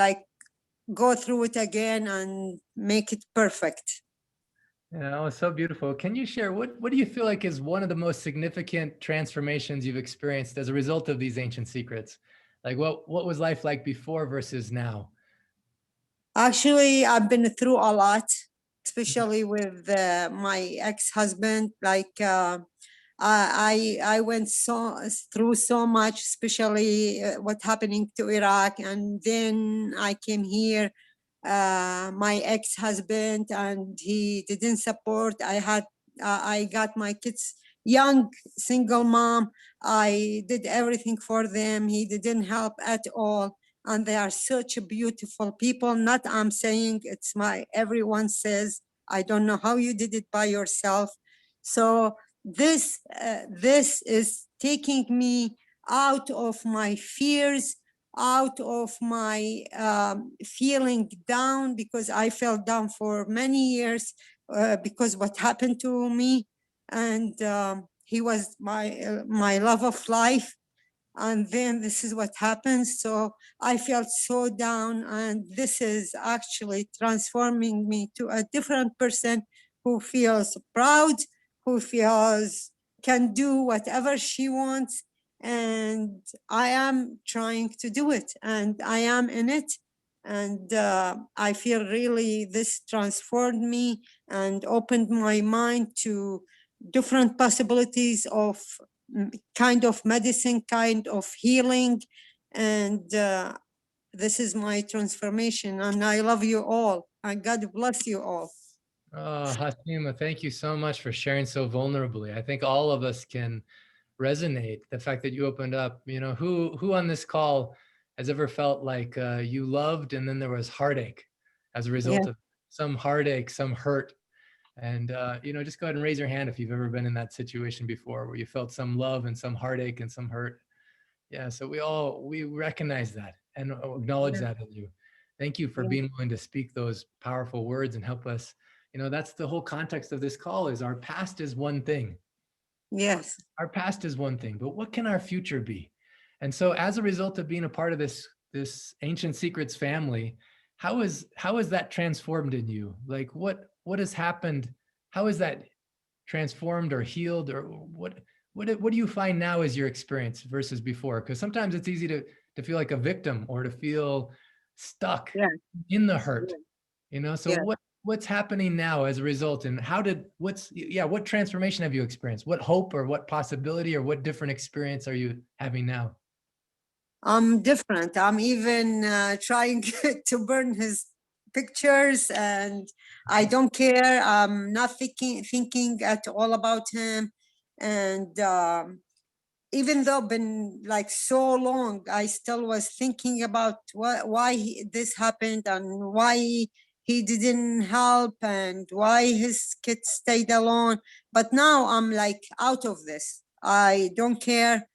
like go through it again and make it perfect. Yeah, oh, so beautiful. Can you share what do you feel like is one of the most significant transformations you've experienced as a result of these ancient secrets? Like what was life like before versus now? Actually, I've been through a lot, especially with my ex-husband. Like I went through so much, especially what happening to Iraq, and then I came here. My ex-husband, and he didn't support. I got my kids young, single mom. I did everything for them. He didn't help at all. And they are such beautiful people. Not I'm saying it's everyone says, I don't know how you did it by yourself. So this is taking me out of my fears, out of my feeling down, because I felt down for many years because what happened to me. And he was my love of life. And then this is what happens. So I felt so down, and this is actually transforming me to a different person who feels proud, who feels can do whatever she wants. And I am trying to do it, and I am in it. And I feel really this transformed me and opened my mind to different possibilities of kind of medicine, kind of healing. And this is my transformation. And I love you all. And God bless you all. Oh, Hasima, thank you so much for sharing so vulnerably. I think all of us can resonate. The fact that you opened up, you know, who on this call has ever felt like you loved and then there was heartache as a result of some heartache, some hurt. And, you know, just go ahead and raise your hand if you've ever been in that situation before where you felt some love and some heartache and some hurt. Yeah, so we recognize that and acknowledge that in you. Thank you for being willing to speak those powerful words and help us. You know, that's the whole context of this call is our past is one thing. Yes. Our past is one thing, but what can our future be? And so as a result of being a part of this this Ancient Secrets family, how has that transformed in you? Like what has happened? How has that transformed or healed, or what do you find now as your experience versus before? Because sometimes it's easy to feel like a victim or to feel stuck Yeah. in the hurt, so Yeah. what's happening now as a result, and what transformation have you experienced? What hope or what possibility or what different experience are you having now? I'm different. I'm even trying to burn his pictures, and I don't care. I'm not thinking at all about him. And even though been like so long, I still was thinking about why this happened and why he didn't help and why his kids stayed alone. But now I'm like out of this. I don't care.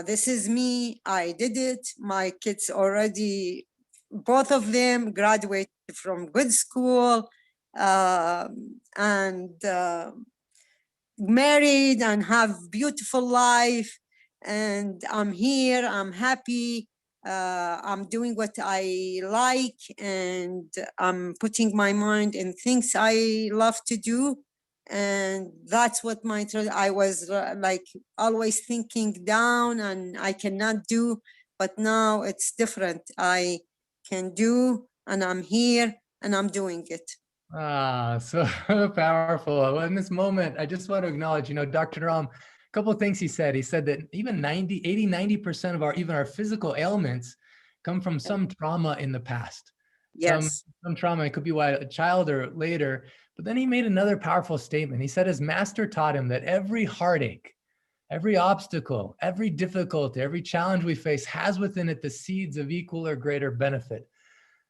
This is me. I did it. My kids already, both of them graduated from good school, and married and have beautiful life. And I'm here. I'm happy. I'm doing what I like, and I'm putting my mind in things I love to do. And that's what I was like always thinking down and I cannot do, but now it's different. I can do, and I'm here and I'm doing it. Ah, so powerful. Well, in this moment, I just want to acknowledge, Dr. Ram, a couple of things he said. He said that even 90% of even our physical ailments come from some trauma in the past. Yes. Some trauma. It could be a child or later. But then he made another powerful statement. He said his master taught him that every heartache, every obstacle, every difficulty, every challenge we face has within it the seeds of equal or greater benefit.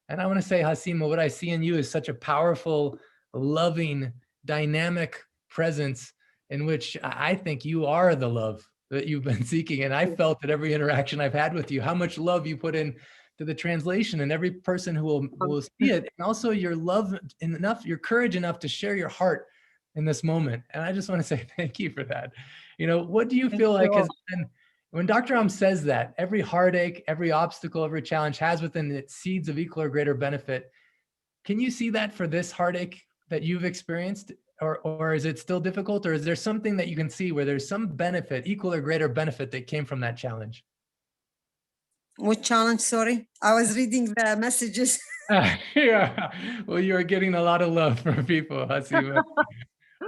And I want to say, Hasima, what I see in you is such a powerful, loving, dynamic presence in which I think you are the love that you've been seeking. And I felt at every interaction I've had with you, how much love you put in to the translation, and every person who will see it. And also your love enough, your courage enough to share your heart in this moment. And I just want to say thank you for that. What do you feel like has been, when Dr. says that every heartache, every obstacle, every challenge has within it seeds of equal or greater benefit, can you see that for this heartache that you've experienced? Or is it still difficult? Or is there something that you can see where there's some benefit, equal or greater benefit that came from that challenge? What challenge? Sorry, I was reading the messages. Yeah, well, you are getting a lot of love from people, Hasima.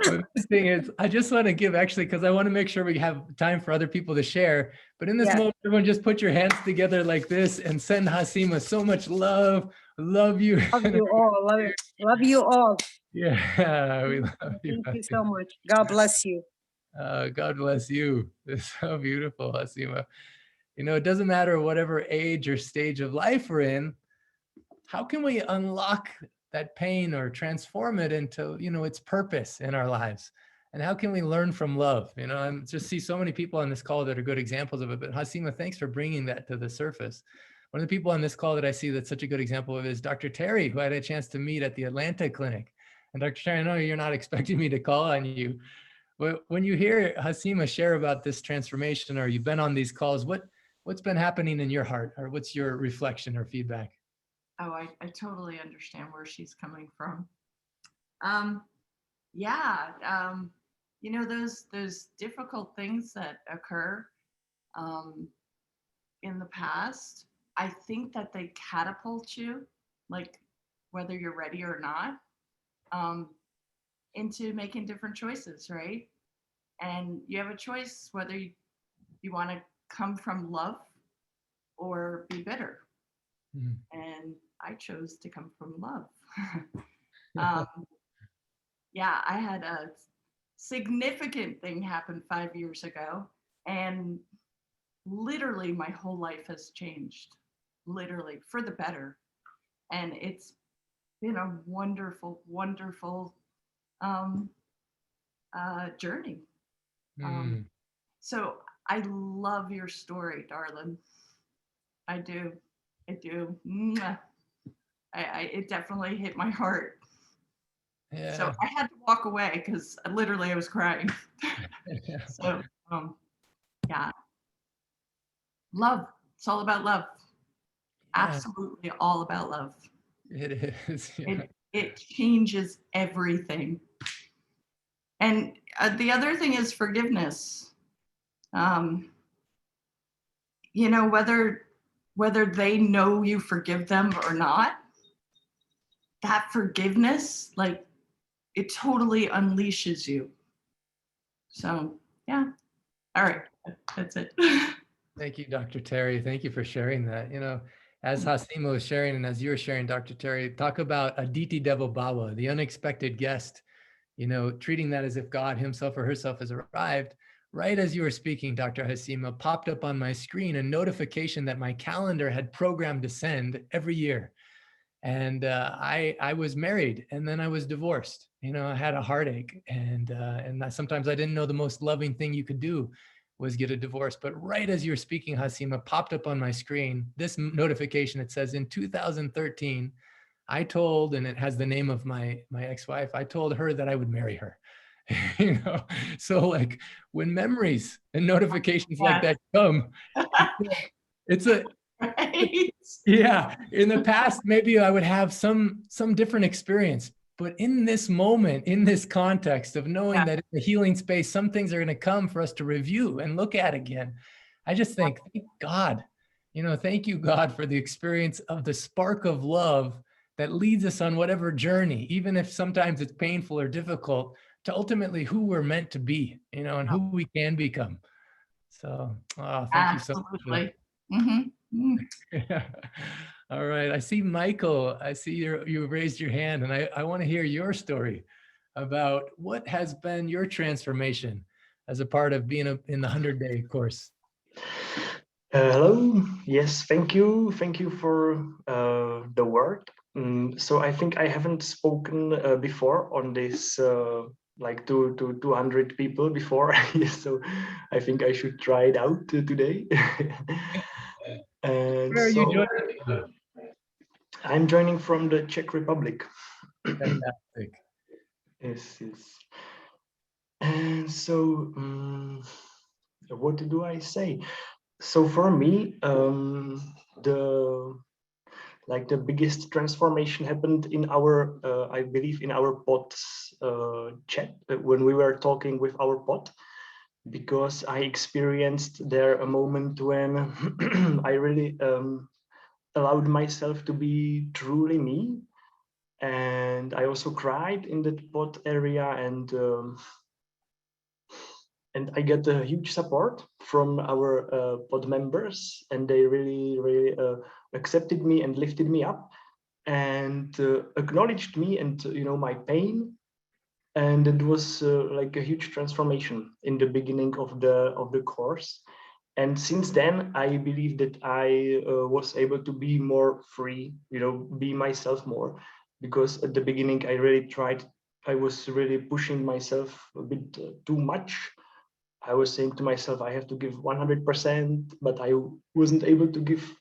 Well, this thing is, I just want to give, actually, because I want to make sure we have time for other people to share. But in this moment, everyone just put your hands together like this and send Hasima so much love. Love you. Love you all. Love you all. Yeah, we love you. Thank you so much. God bless you. God bless you. It's so beautiful, Hasima. It doesn't matter whatever age or stage of life we're in, how can we unlock that pain or transform it into, its purpose in our lives? And how can we learn from love? I just see so many people on this call that are good examples of it. But Hasima, thanks for bringing that to the surface. One of the people on this call that I see that's such a good example of is Dr. Terry, who I had a chance to meet at the Atlanta clinic. And Dr. Terry, I know you're not expecting me to call on you, but when you hear Hasima share about this transformation, or you've been on these calls, what's been happening in your heart, or what's your reflection or feedback? Oh, I totally understand where she's coming from. Those difficult things that occur in the past, I think that they catapult you, like whether you're ready or not, into making different choices, right? And you have a choice whether you want to come from love or be bitter. Mm. And I chose to come from love. I had a significant thing happen 5 years ago, and literally my whole life has changed, literally for the better. And it's been a wonderful, wonderful journey. So I love your story, darling. I do. It definitely hit my heart. Yeah. So I had to walk away because literally I was crying. So yeah. Love. It's all about love. absolutely all about love. It is. Yeah. It changes everything. And the other thing is forgiveness. You know, whether they know you forgive them or not, that forgiveness, like, it totally unleashes you. So yeah. All right. That's it. Thank you, Dr. Terry. Thank you for sharing that. You know, as Hasima was sharing and as you were sharing, Dr. Terry, talk about Aditi Devo Bhava, the unexpected guest, you know, treating that as if God himself or herself has arrived. Right as you were speaking, Dr. Hasima, popped up on my screen a notification that my calendar had programmed to send every year. And I was married and then I was divorced. You know, I had a heartache, and sometimes I didn't know the most loving thing you could do was get a divorce. But right as you're speaking, Hasima, popped up on my screen this notification. It says, in 2013, I told, and it has the name of my ex-wife, I told her that I would marry her. You know, so like when memories and notifications like that come, it's a Right? yeah, in the past maybe I would have some different experience, but in this moment, in this context of knowing that in the healing space some things are going to come for us to review and look at again, I just think, thank God, you know, thank you, God, for the experience of the spark of love that leads us on whatever journey, even if sometimes it's painful or difficult, to ultimately who we're meant to be, you know, and who we can become. So thank you so much for that. Absolutely. Mm-hmm. Yeah. All right. I see Michael. I see you raised your hand, and I want to hear your story about what has been your transformation as a part of being in the 100-day course. Hello. Yes, thank you. Thank you for the word. So I think I haven't spoken before on this like to 200 people before. So I think I should try it out today. And Where are so you joining from? I'm joining from the Czech Republic. Fantastic. Yes, yes. And so what do I say? So for me, the biggest transformation happened in our, I believe, in our pod's chat when we were talking with our pod, because I experienced there a moment when I really allowed myself to be truly me. And I also cried in that pod area, and I get a huge support from our pod members, and they really accepted me and lifted me up and acknowledged me and my pain. And it was like a huge transformation in the beginning of the course. And since then, I believe that I was able to be more free, be myself more, because at the beginning I was really pushing myself a bit too much. I was saying to myself, I have to give 100%, but I wasn't able to give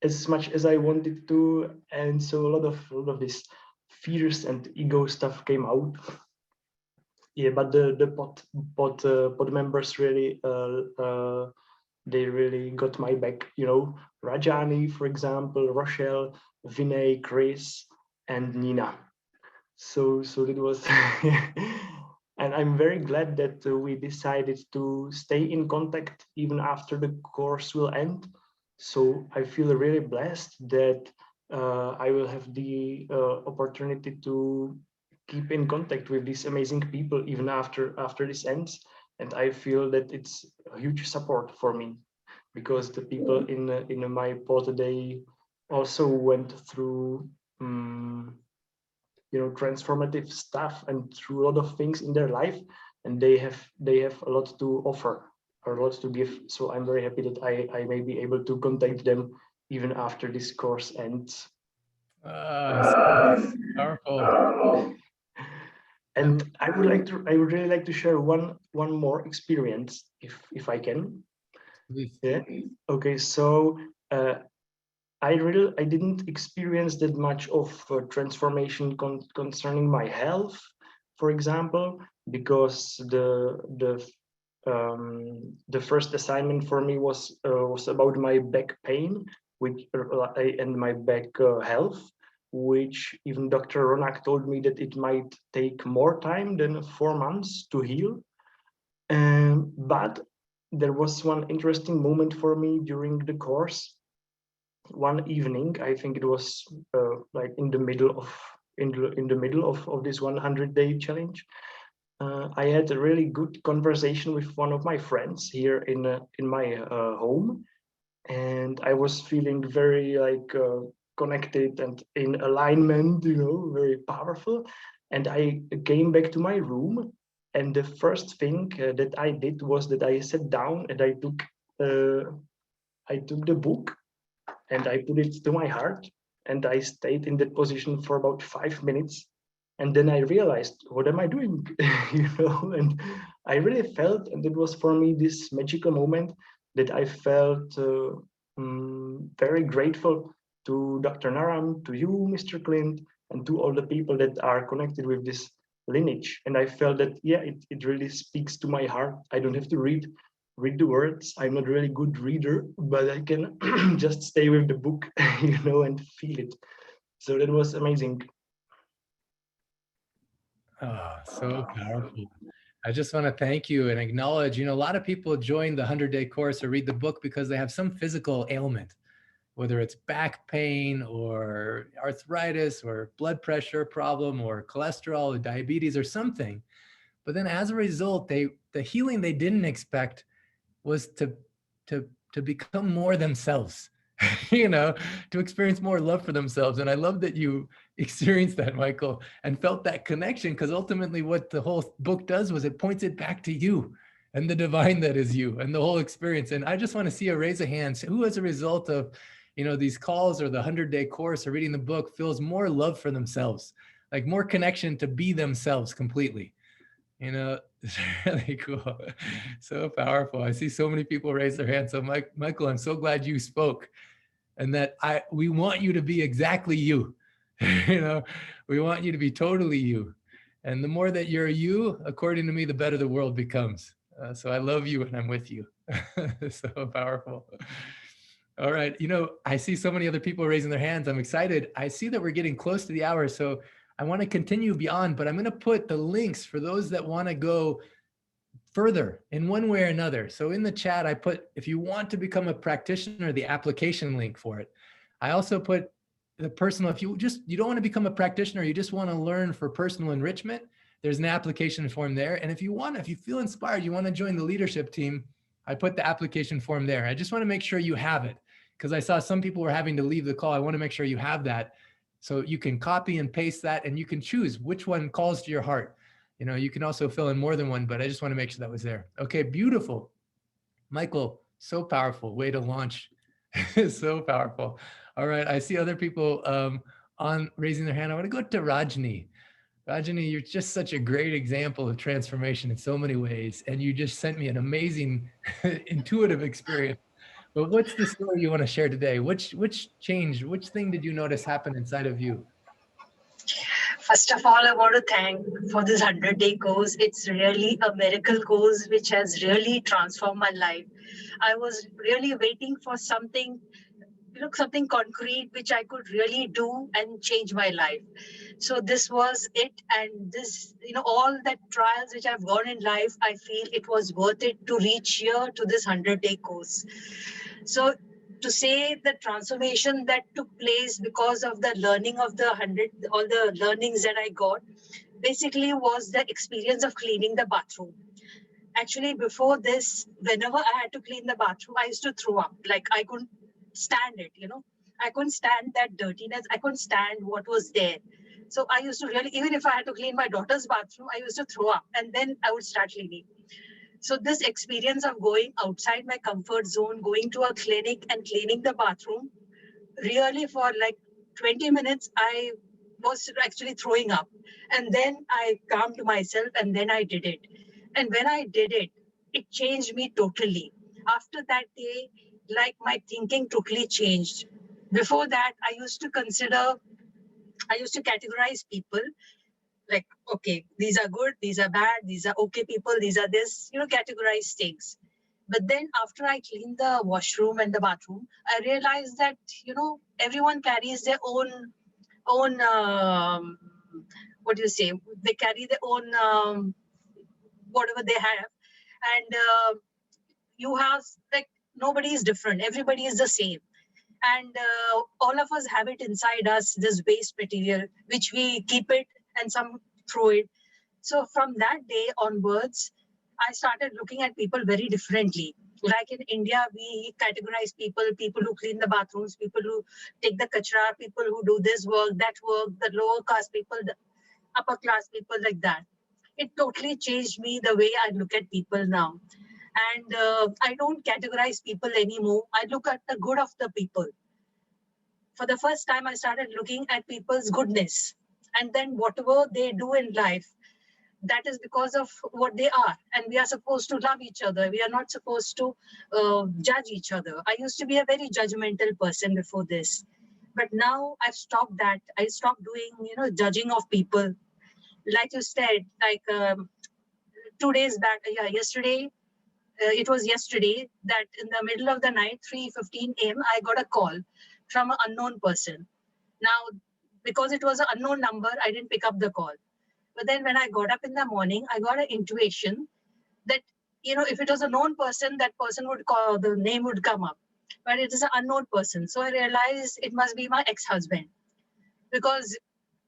as much as I wanted to. And so a lot of this fears and ego stuff came out. Yeah, but the pod members really they really got my back. Rajani, for example, Rochelle, Vinay, Chris, and Nina. So it was, and I'm very glad that we decided to stay in contact even after the course will end. So I feel really blessed that I will have the opportunity to keep in contact with these amazing people even after this ends. And I feel that it's a huge support for me, because the people in my pod, they also went through transformative stuff and through a lot of things in their life, and they have a lot to offer, a lot to give. So I'm very happy that I may be able to contact them even after this course ends. Powerful. And I would really like to share one more experience, if I can. Please. Yeah. Okay. So I didn't experience that much of transformation concerning my health, for example, because the first assignment for me was about my back pain, which and my back health, which even Dr. Ronak told me that it might take more time than 4 months to heal. But there was one interesting moment for me during the course. One evening, I think it was like in the middle of this 100-day challenge. I had a really good conversation with one of my friends here in my home, and I was feeling very like connected and in alignment, very powerful. And I came back to my room, and the first thing that I did was that I sat down and I took the book and I put it to my heart, and I stayed in that position for about 5 minutes. And then I realized, what am I doing? And I really felt, and it was for me this magical moment that I felt very grateful to Dr. Naram, to you, Mr. Clint, and to all the people that are connected with this lineage. And I felt that, yeah, it really speaks to my heart. I don't have to read the words. I'm not really good reader, but I can just stay with the book, and feel it. So that was amazing. Oh, so powerful. I just want to thank you and acknowledge, a lot of people join the 100-day course or read the book because they have some physical ailment, whether it's back pain or arthritis or blood pressure problem or cholesterol or diabetes or something. But then as a result, the healing they didn't expect was to become more themselves, to experience more love for themselves. And I love that you experienced that, Michael, and felt that connection, because ultimately what the whole book does was it points it back to you and the divine that is you and the whole experience. And I just want to see a raise of hands who, as a result of these calls or the 100-day course or reading the book, feels more love for themselves, like more connection to be themselves completely. It's really cool. So powerful. I see so many people raise their hands. So Michael, I'm so glad you spoke, and that we want you to be exactly you. We want you to be totally you. And the more that you're you, according to me, the better the world becomes. So I love you and I'm with you. So powerful. All right. I see so many other people raising their hands. I'm excited. I see that we're getting close to the hour. So I want to continue beyond, but I'm going to put the links for those that want to go further in one way or another. So in the chat, I put, if you want to become a practitioner, the application link for it. I also put the personal, if you don't want to become a practitioner, you just want to learn for personal enrichment, there's an application form there. And if you feel inspired, you want to join the leadership team, I put the application form there. I just want to make sure you have it, because I saw some people were having to leave the call. I want to make sure you have that. So you can copy and paste that, and you can choose which one calls to your heart. You can also fill in more than one, but I just want to make sure that was there. Okay, beautiful. Michael, so powerful. Way to launch. So powerful. All right, I see other people on raising their hand. I want to go to Rajni. Rajni, you're just such a great example of transformation in so many ways. And you just sent me an amazing intuitive experience. But what's the story you want to share today? Which change, which thing did you notice happen inside of you? First of all, I want to thank for this 100-day course. It's really a miracle course which has really transformed my life. I was really waiting for something, something concrete which I could really do and change my life. So this was it. And this, all that trials which I've gone in life, I feel it was worth it to reach here to this 100-day course. So to say the transformation that took place because of the learning of the 100, all the learnings that I got, basically was the experience of cleaning the bathroom. Actually, before this, whenever I had to clean the bathroom, I used to throw up. Like I couldn't stand it, I couldn't stand that dirtiness. I couldn't stand what was there. So I used to really, even if I had to clean my daughter's bathroom, I used to throw up and then I would start cleaning. So this experience of going outside my comfort zone, going to a clinic and cleaning the bathroom, really for like 20 minutes, I was actually throwing up. And then I calmed myself and then I did it. And when I did it, it changed me totally. After that day, like my thinking totally changed. Before that, I used to categorize people like, okay, these are good, these are bad, these are okay people, these are this, categorize things. But then after I cleaned the washroom and the bathroom, I realized that, everyone carries their own what do you say? They carry their own whatever they have, and you have like nobody is different. Everybody is the same, and all of us have it inside us. This waste material, which we keep it and some throw it. So from that day onwards, I started looking at people very differently. Like in India, we categorize people who clean the bathrooms, people who take the kachra, people who do this work, that work, the lower caste people, the upper class people, like that. It totally changed me the way I look at people now. And I don't categorize people anymore. I look at the good of the people. For the first time, I started looking at people's goodness. And then whatever they do in life, that is because of what they are. And we are supposed to love each other. We are not supposed to judge each other. I used to be a very judgmental person before this. But now I've stopped that. I stopped doing, judging of people. Like you said, like 2 days back, yesterday, it was yesterday that in the middle of the night, 3:15 a.m., I got a call from an unknown person. Now, because it was an unknown number, I didn't pick up the call. But then when I got up in the morning, I got an intuition that, if it was a known person, that person would call, the name would come up. But it is an unknown person. So I realized it must be my ex-husband, because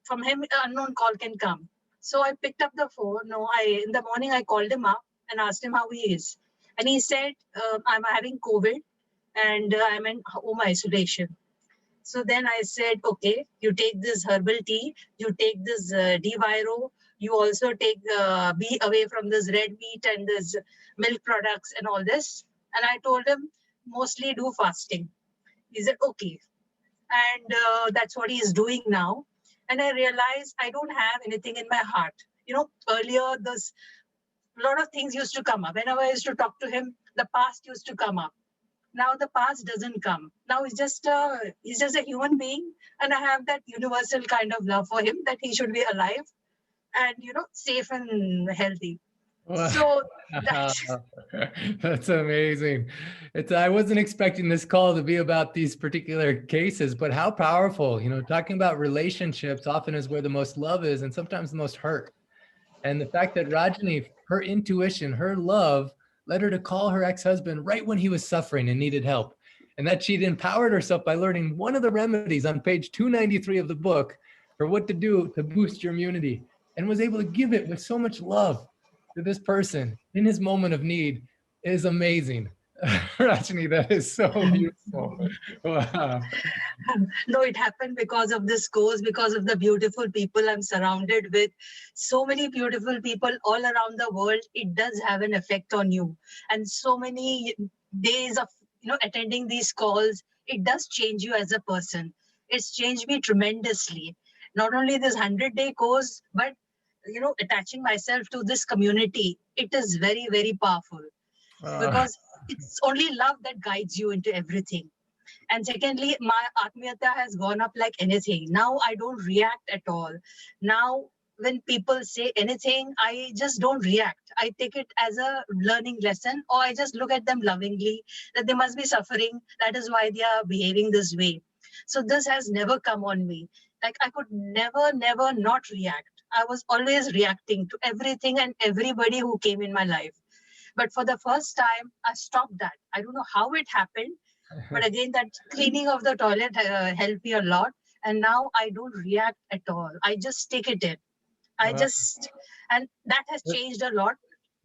from him, an unknown call can come. So I picked up the phone. In the morning, I called him up and asked him how he is. And he said, I'm having COVID and I'm in home isolation. So then I said, okay, you take this herbal tea, you take this D-Viro, you also take be away from this red meat and this milk products and all this. And I told him, mostly do fasting. He said, okay. And that's what he is doing now. And I realized I don't have anything in my heart. Earlier, there's a lot of things used to come up. Whenever I used to talk to him, the past used to come up. Now the past doesn't come. Now he's just a human being, and I have that universal kind of love for him that he should be alive and safe and healthy. So that's amazing. I wasn't expecting this call to be about these particular cases, but how powerful, talking about relationships often is where the most love is and sometimes the most hurt. And the fact that Rajani, her intuition, her love led her to call her ex-husband right when he was suffering and needed help. And that she'd empowered herself by learning one of the remedies on page 293 of the book for what to do to boost your immunity, and was able to give it with so much love to this person in his moment of need is amazing. Rajani, that is so beautiful. Wow. No, it happened because of this course, because of the beautiful people I'm surrounded with. So many beautiful people all around the world. It does have an effect on you. And so many days of attending these calls, it does change you as a person. It's changed me tremendously. Not only this 100-day course, but attaching myself to this community. It is very, very powerful because it's only love that guides you into everything. And secondly, my Atmiyata has gone up like anything. Now I don't react at all. Now, when people say anything, I just don't react. I take it as a learning lesson, or I just look at them lovingly, that they must be suffering. That is why they are behaving this way. So this has never come on me. Like I could never not react. I was always reacting to everything and everybody who came in my life. But for the first time, I stopped that. I don't know how it happened. But again, that cleaning of the toilet helped me a lot. And now I don't react at all. I just take it in. And that has changed a lot.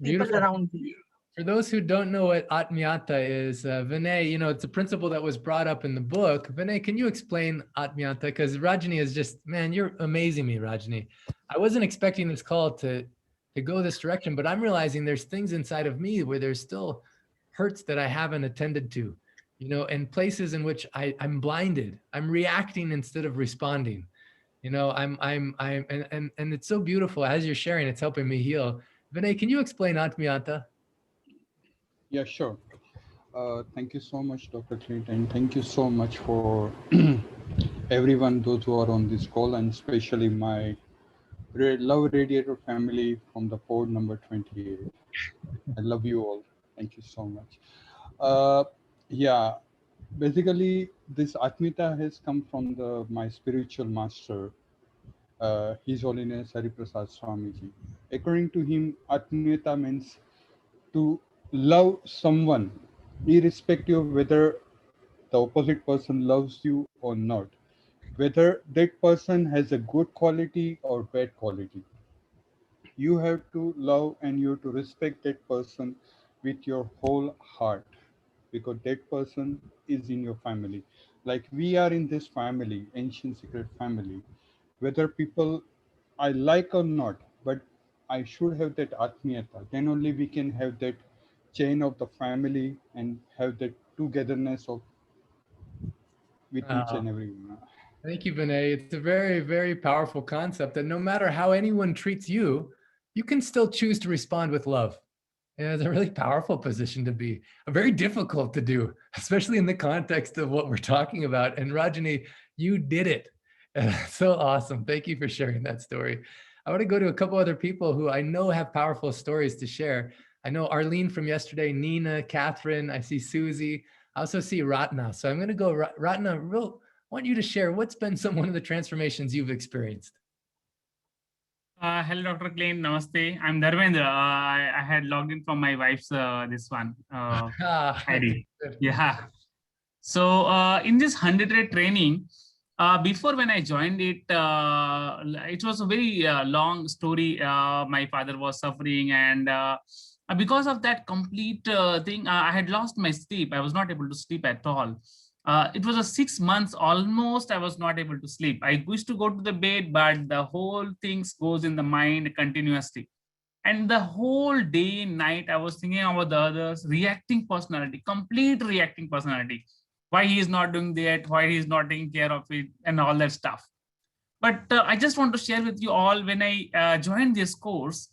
People Beautiful. Around me. For those who don't know what Atmiyata is, Vinay, it's a principle that was brought up in the book. Vinay, can you explain Atmiyata? Because Rajani is just, man, you're amazing me, Rajani. I wasn't expecting this call to go this direction, but I'm realizing there's things inside of me where there's still hurts that I haven't attended to, and places in which I'm blinded. I'm reacting instead of responding. And it's so beautiful. As you're sharing, it's helping me heal. Vinay, can you explain Atmiyata? Yeah, sure. Thank you so much, Dr. Clint, and thank you so much for everyone, those who are on this call, and especially my love radiator family from the pod number 28. I love you all. Thank you so much. Yeah, basically, this Atmita has come from my spiritual master, His Holiness Hari Prasad Swamiji. According to him, Atmita means to love someone, irrespective of whether the opposite person loves you or not, whether that person has a good quality or bad quality. You have to love and you have to respect that person with your whole heart, because that person is in your family. Like we are in this family, ancient secret family, whether people I like or not, but I should have that atmiyata. Then only we can have that chain of the family and have that togetherness of with each and every one. Thank you, Vinay. It's a very, very powerful concept that no matter how anyone treats you, you can still choose to respond with love. And it's a really powerful position to be, very difficult to do, especially in the context of what we're talking about. And Rajani, you did it. So awesome. Thank you for sharing that story. I want to go to a couple other people who I know have powerful stories to share. I know Arlene from yesterday, Nina, Catherine, I see Susie. I also see Ratna. So I'm going to go, Ratna, I want you to share what's been one of the transformations you've experienced. Hello, Dr. Clint. Namaste. I'm Dharmendra. I had logged in from my wife's this one ID. Yeah. So in this 100-day training, before when I joined it, it was a very long story. My father was suffering, and because of that complete thing, I had lost my sleep. I was not able to sleep at all. It was a 6 months almost. I was not able to sleep. I used to go to the bed, but the whole things goes in the mind continuously. And the whole day, night, I was thinking about the others, reacting personality, complete reacting personality. Why he is not doing that, why he is not taking care of it, and all that stuff. But I just want to share with you all when I joined this course.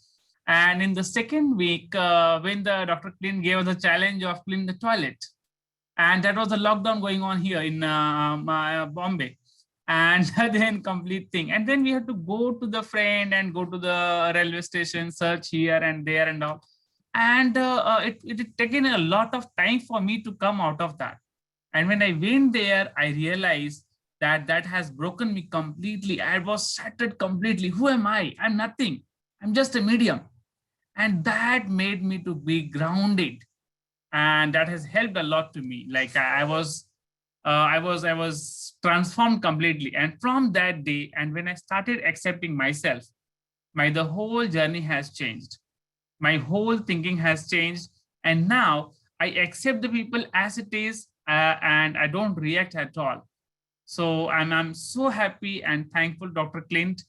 And in the second week, when the Dr. Clint gave us the challenge of cleaning the toilet, and that was the lockdown going on here in Bombay, and then complete thing. And then we had to go to the friend and go to the railway station, search here and there and all. And it had taken a lot of time for me to come out of that. And when I went there, I realized that that has broken me completely. I was shattered completely. Who am I? I'm nothing. I'm just a medium. And that made me to be grounded, and that has helped a lot to me. Like I was transformed completely. And from that day, and when I started accepting myself, the whole journey has changed. My whole thinking has changed, and now I accept the people as it is, and I don't react at all. So I'm so happy and thankful, Dr. Clint,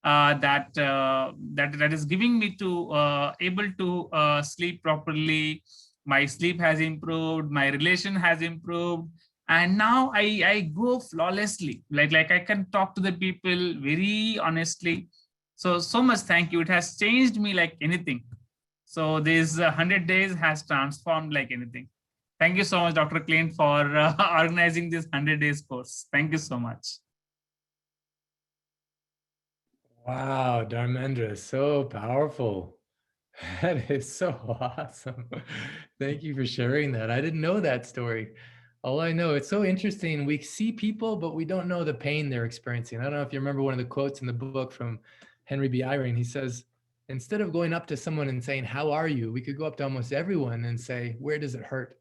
that is giving me to able to sleep properly. My sleep has improved, my relation has improved, and now I go flawlessly. Like I can talk to the people very honestly. So much thank you. It has changed me like anything. So this 100 days has transformed like anything. Thank you so much, Dr. Clint, for organizing this 100 days course. Thank you so much. Wow, Dharmendra, so powerful. That is so awesome. Thank you for sharing that. I didn't know that story. All I know, it's so interesting. We see people, but we don't know the pain they're experiencing. I don't know if you remember one of the quotes in the book from Henry B. Eyring. He says, instead of going up to someone and saying, how are you? We could go up to almost everyone and say, where does it hurt?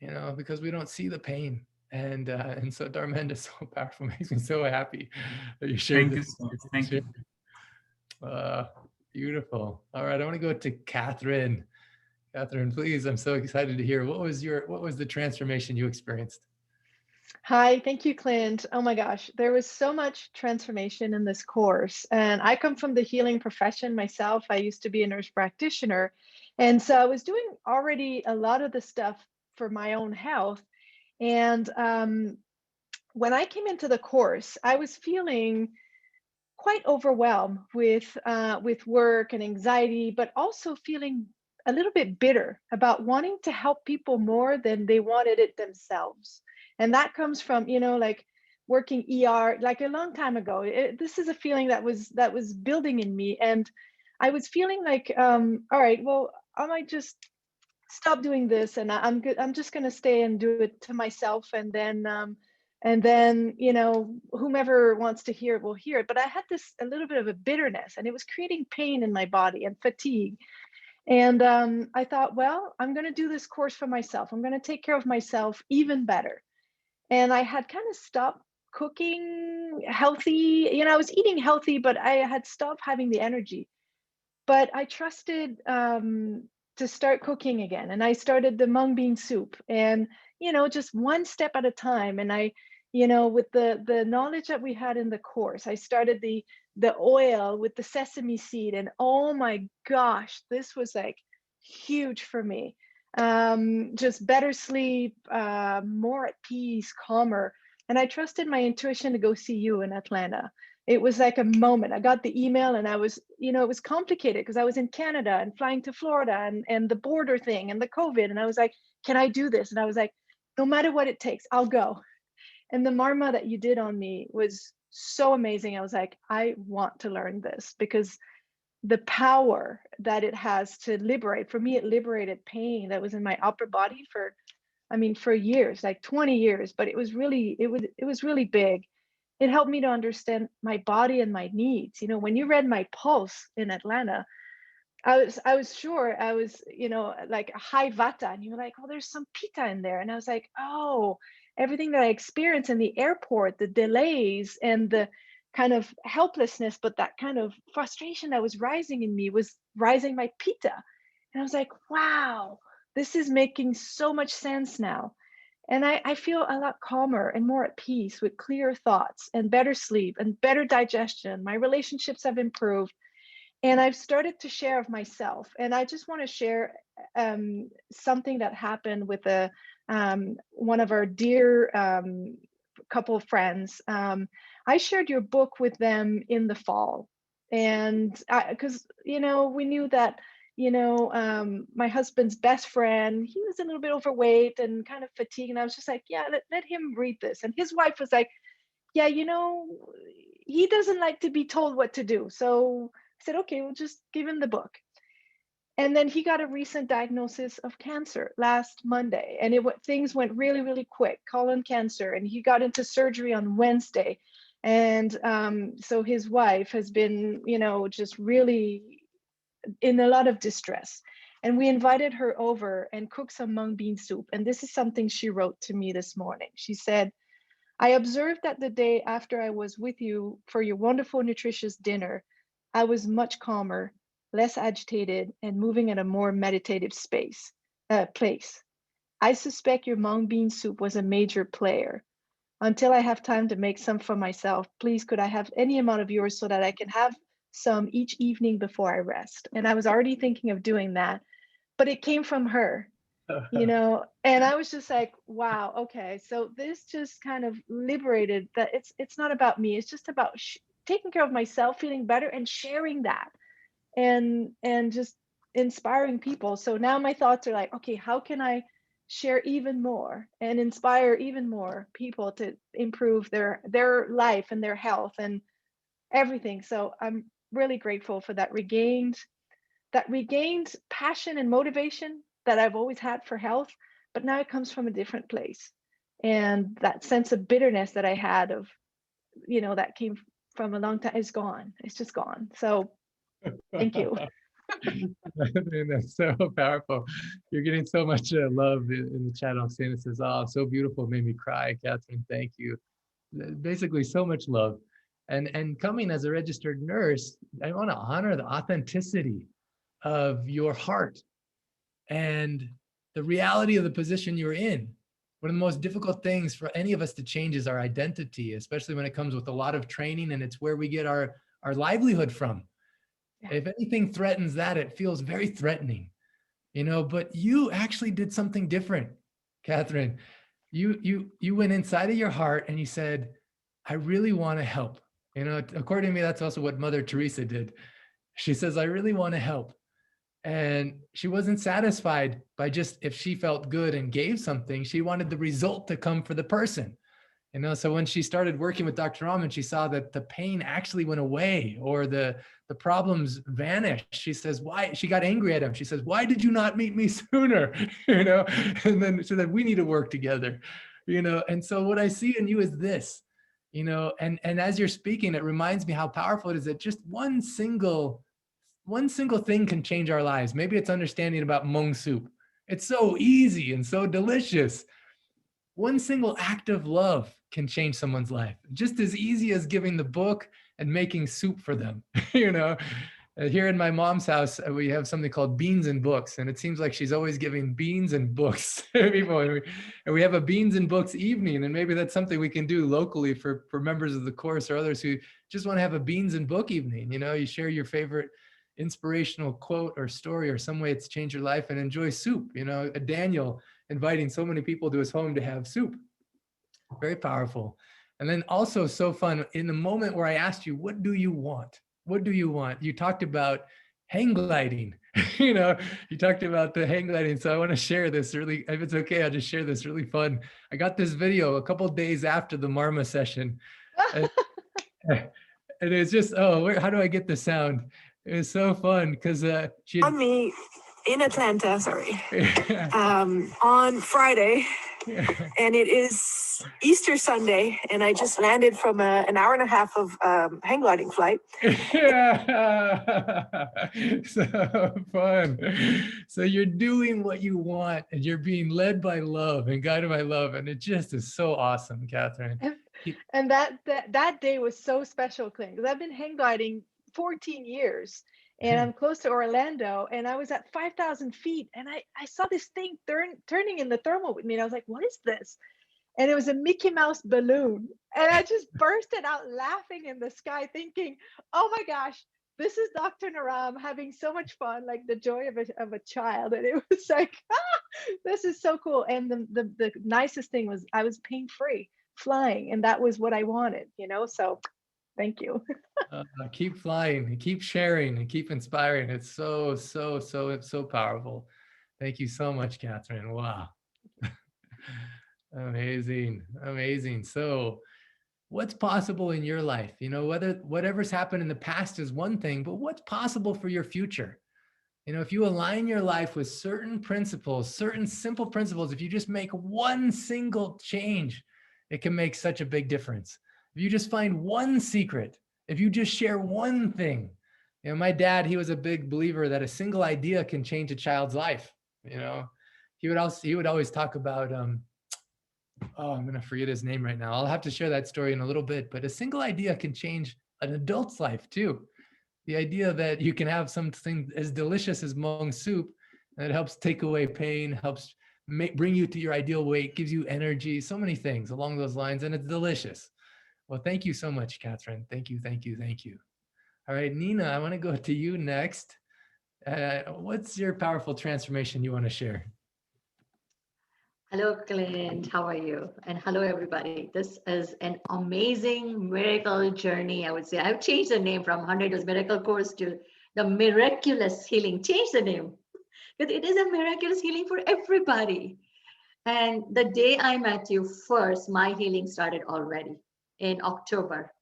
You know, because we don't see the pain. And so Dharmendra is so powerful. Makes me so happy that you're sharing this. Thank you. Beautiful. All right, I want to go to Catherine. Catherine, please. I'm so excited to hear. What was the transformation you experienced? Hi, thank you, Clint. Oh my gosh, there was so much transformation in this course. And I come from the healing profession myself. I used to be a nurse practitioner. And so I was doing already a lot of the stuff for my own health. And when I came into the course, I was feeling quite overwhelmed with work and anxiety, but also feeling a little bit bitter about wanting to help people more than they wanted it themselves. And that comes from, you know, like working ER, like a long time ago. This is a feeling that was building in me. And I was feeling like, all right, well, I might just stop doing this, and I'm good. I'm just going to stay and do it to myself. And then, you know, whomever wants to hear it will hear it. But I had a little bit of a bitterness, and it was creating pain in my body and fatigue. And I thought, well, I'm going to do this course for myself. I'm going to take care of myself even better. And I had kind of stopped cooking healthy. You know, I was eating healthy, but I had stopped having the energy. But I trusted to start cooking again. And I started the mung bean soup, and, you know, just one step at a time. And I, you know, with the knowledge that we had in the course, I started the oil with the sesame seed. And oh my gosh, this was like huge for me. Just better sleep, more at peace, calmer. And I trusted my intuition to go see you in Atlanta. It was like a moment. I got the email, and I was, you know, it was complicated because I was in Canada and flying to Florida, and the border thing and the COVID. And I was like, can I do this? And I was like, no matter what it takes, I'll go. And the Marma that you did on me was so amazing. I was like, I want to learn this, because the power that it has to liberate, for me, it liberated pain that was in my upper body for, I mean, for years, like 20 years, but it was really big. It helped me to understand my body and my needs. You know, when you read my pulse in Atlanta, I was sure I was, you know, like a high vata, and you were like, oh, there's some pitta in there. And I was like, oh, everything that I experienced in the airport, the delays and the kind of helplessness, but that kind of frustration that was rising in me was rising my pitta. And I was like, wow, this is making so much sense now. And I feel a lot calmer and more at peace with clear thoughts and better sleep and better digestion. My relationships have improved, and I've started to share of myself. And I just want to share something that happened with one of our dear couple of friends. I shared your book with them in the fall, and because, you know, we knew that, you know, my husband's best friend, he was a little bit overweight and kind of fatigued, and I was just like, yeah, let him read this. And his wife was like, yeah, you know, he doesn't like to be told what to do. So I said, okay, we'll just give him the book. And then he got a recent diagnosis of cancer last Monday, and things went really, really quick, colon cancer, and he got into surgery on Wednesday. And so his wife has been, you know, just really in a lot of distress. And we invited her over and cooked some mung bean soup. And this is something she wrote to me this morning. She said, I observed that the day after I was with you for your wonderful, nutritious dinner, I was much calmer, less agitated, and moving at a more meditative place. I suspect your mung bean soup was a major player. Until I have time to make some for myself, please could I have any amount of yours so that I can have some each evening before I rest? And I was already thinking of doing that, but it came from her, you know. And I was just like, wow, okay, so this just kind of liberated that it's not about me. It's just about taking care of myself, feeling better, and sharing that, and just inspiring people. So now my thoughts are like, okay, how can I share even more and inspire even more people to improve their life and their health and everything. So I'm really grateful for that regained passion and motivation that I've always had for health, but now it comes from a different place. And that sense of bitterness that I had of, you know, that came from a long time is gone. It's just gone. So thank you. I mean, that's so powerful. You're getting so much love in the chat. I'm saying, it says, oh, so beautiful, made me cry. Catherine, thank you. Basically, so much love. And coming as a registered nurse, I want to honor the authenticity of your heart and the reality of the position you're in. One of the most difficult things for any of us to change is our identity, especially when it comes with a lot of training, and it's where we get our livelihood from. Yeah. If anything threatens that, it feels very threatening, you know. But you actually did something different, Catherine. You went inside of your heart and you said, I really want to help. You know, according to me, that's also what Mother Teresa did. She says, I really want to help. And she wasn't satisfied by just if she felt good and gave something. She wanted the result to come for the person. You know, so when she started working with Dr. Rahman, she saw that the pain actually went away, or the problems vanished. She says, why? She got angry at him. She says, why did you not meet me sooner? You know, and then she said, we need to work together, you know. And so what I see in you is this, you know, and as you're speaking, it reminds me how powerful it is that just one single thing can change our lives. Maybe it's understanding about Hmong soup. It's so easy and so delicious. One single act of love can change someone's life, just as easy as giving the book and making soup for them. You know, here in my mom's house, we have something called beans and books, and it seems like she's always giving beans and books to people. And we have a beans and books evening, and maybe that's something we can do locally for members of the course or others who just want to have a beans and book evening. You know, you share your favorite inspirational quote or story or some way it's changed your life, and enjoy soup. You know, Daniel inviting so many people to his home to have soup. Very powerful. And then also so fun, in the moment where I asked you, what do you want? What do you want? You talked about hang gliding. You know, you talked about the hang gliding. So I want to share this really, if it's okay, I'll just share this really fun. I got this video a couple of days after the Marma session. And it's just, oh, how do I get the sound? It was so fun because she had, me in Atlanta, on Friday, and it is Easter Sunday, and I just landed from an hour and a half of hang gliding flight. Yeah. So fun. So you're doing what you want, and you're being led by love and guided by love, and it just is so awesome, Catherine. And that day was so special, Clint, because I've been hang gliding 14 years. And I'm close to Orlando, and I was at 5,000 feet, and I saw this thing turning in the thermal with me, and I was like, what is this? And it was a Mickey Mouse balloon, and I just bursted out laughing in the sky, thinking, oh my gosh, this is Dr. Naram having so much fun, like the joy of a child. And it was like, this is so cool. And the nicest thing was I was pain-free flying, and that was what I wanted, you know. So thank you. Keep flying, keep sharing, and keep inspiring. It's so powerful. Thank you so much, Catherine. Wow. Amazing. So what's possible in your life? You know, whatever's happened in the past is one thing, but what's possible for your future? You know, if you align your life with certain principles, certain simple principles, if you just make one single change, it can make such a big difference. If you just find one secret, if you just share one thing. You know, my dad, he was a big believer that a single idea can change a child's life. You know, he would always talk about, I'm going to forget his name right now. I'll have to share that story in a little bit, but a single idea can change an adult's life too. The idea that you can have something as delicious as Hmong soup, and it helps take away pain, helps bring you to your ideal weight, gives you energy, so many things along those lines, and it's delicious. Well, thank you so much, Catherine. Thank you. All right, Nina, I want to go to you next. What's your powerful transformation you want to share? Hello, Clint. How are you? And hello, everybody. This is an amazing miracle journey, I would say. I've changed the name from 100 Days Miracle Course to the Miraculous Healing. Change the name because it is a miraculous healing for everybody. And the day I met you first, my healing started already in October.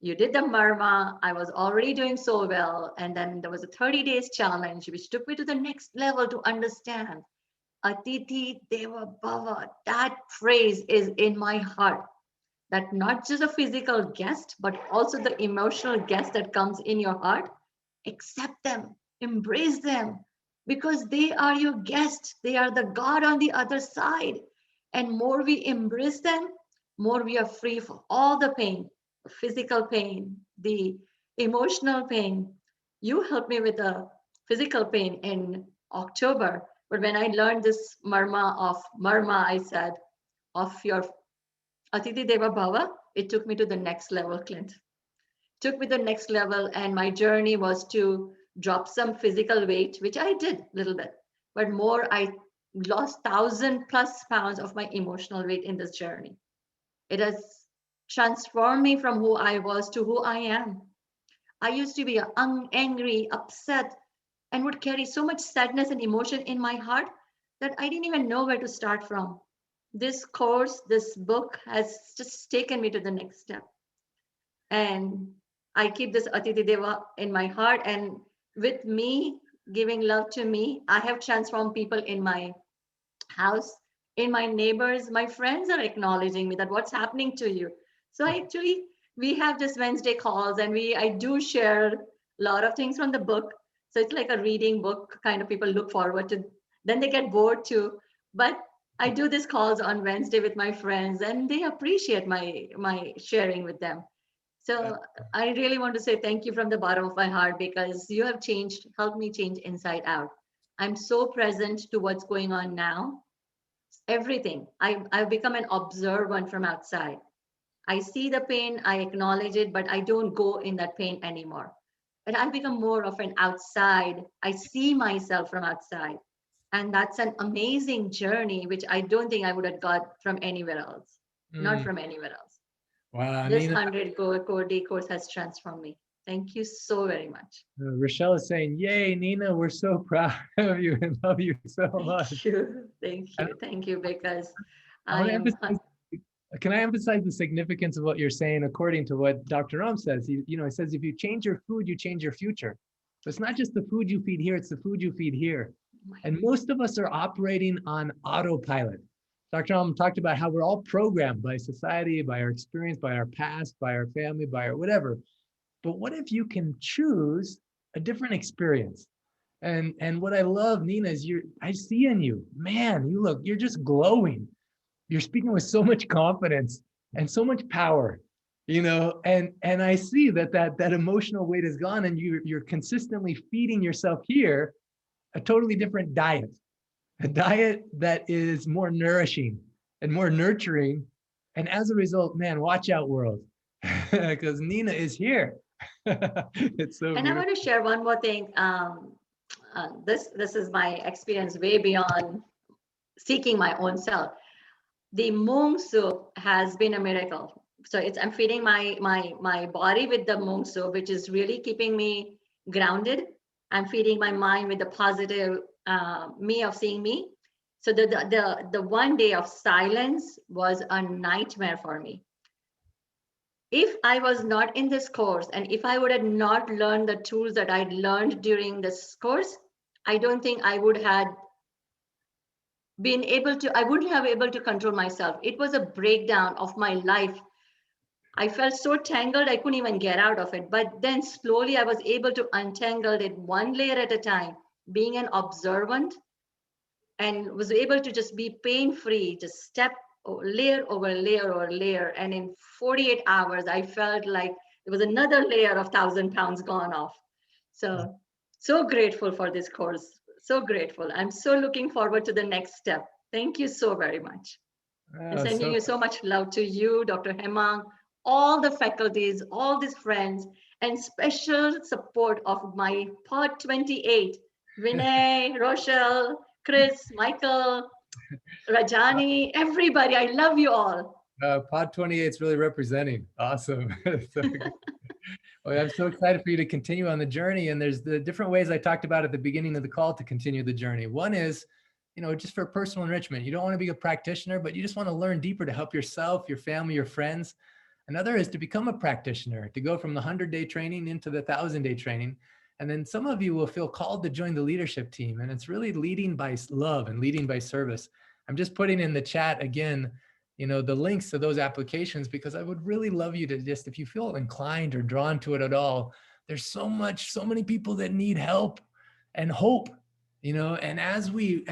You did the Marma. I was already doing so well. And then there was a 30 days challenge, which took me to the next level to understand Atiti Deva Bhava. That phrase is in my heart. That not just a physical guest, but also the emotional guest that comes in your heart. Accept them, embrace them, because they are your guests. They are the God on the other side. And more we embrace them, more we are free from all the pain, the physical pain, the emotional pain. You helped me with the physical pain in October. But when I learned this Marma, I said, of your Atiti Deva Bhava, it took me to the next level, Clint. Took me to the next level, and my journey was to drop some physical weight, which I did a little bit, but more, I lost 1,000+ pounds of my emotional weight in this journey. It has transformed me from who I was to who I am. I used to be angry, upset, and would carry so much sadness and emotion in my heart that I didn't even know where to start from. this course, this book has just taken me to the next step. And I keep this Atiti Deva in my heart. And with me giving love to me, I have transformed people in my house, in my neighbors. My friends are acknowledging me that what's happening to you. So we have this Wednesday calls, and I do share a lot of things from the book. So it's like a reading book, kind of people look forward to. Then they get bored too. But I do these calls on Wednesday with my friends, and they appreciate my sharing with them. So I really want to say thank you from the bottom of my heart, because you have helped me change inside out. I'm so present to what's going on now. Everything. I've become an observant from outside. I see the pain, I acknowledge it, but I don't go in that pain anymore. But I've become more of an outside. I see myself from outside. And that's an amazing journey, which I don't think I would have got from anywhere else. Not from anywhere else. Wow, This Nina. 100-day course has transformed me. Thank you so very much. Rochelle is saying, yay, Nina, we're so proud of you and love you so much. Thank you, because I want to emphasize, can I emphasize the significance of what you're saying according to what Dr. Ram says? He says, if you change your food, you change your future. So it's not just the food you feed here, it's the food you feed here. And most of us are operating on autopilot. Dr. Ram talked about how we're all programmed by society, by our experience, by our past, by our family, by our whatever. But what if you can choose a different experience? And what I love, Nina, is I see in you, man, you're just glowing. You're speaking with so much confidence and so much power, and I see that emotional weight is gone, and you're consistently feeding yourself here a totally different diet, a diet that is more nourishing and more nurturing. And as a result, man, watch out, world, because Nina is here. It's so And beautiful. I want to share one more thing. This is my experience way beyond seeking my own self. The mung soup has been a miracle. So I'm feeding my body with the mung soup, which is really keeping me grounded. I'm feeding my mind with the positive me of seeing me. So the 1 day of silence was a nightmare for me. If I was not in this course, and if I would have not learned the tools that I'd learned during this course, I don't think I would have been able to, I wouldn't have able to control myself. It was a breakdown of my life. I felt so tangled, I couldn't even get out of it. But then slowly I was able to untangle it one layer at a time, being an observant, and was able to just be pain-free, just step layer over layer over layer. And in 48 hours, I felt like there was another layer of 1,000 pounds gone off. So grateful for this course. So grateful. I'm so looking forward to the next step. Thank you so very much. And sending you so much love to you, Dr. Hemang, all the faculties, all these friends, and special support of my Pod 28, Vinay, Rochelle, Chris, Michael, Rajani, everybody. I love you all. Pod 28 is really representing. Awesome. Well, I'm so excited for you to continue on the journey. And there's the different ways I talked about at the beginning of the call to continue the journey. One is, just for personal enrichment. You don't want to be a practitioner, but you just want to learn deeper to help yourself, your family, your friends. Another is to become a practitioner, to go from the 100-day training into the 1,000-day training. And then some of you will feel called to join the leadership team. And it's really leading by love and leading by service. I'm just putting in the chat again, the links to those applications, because I would really love you to just, if you feel inclined or drawn to it at all, there's so many people that need help and hope, and as we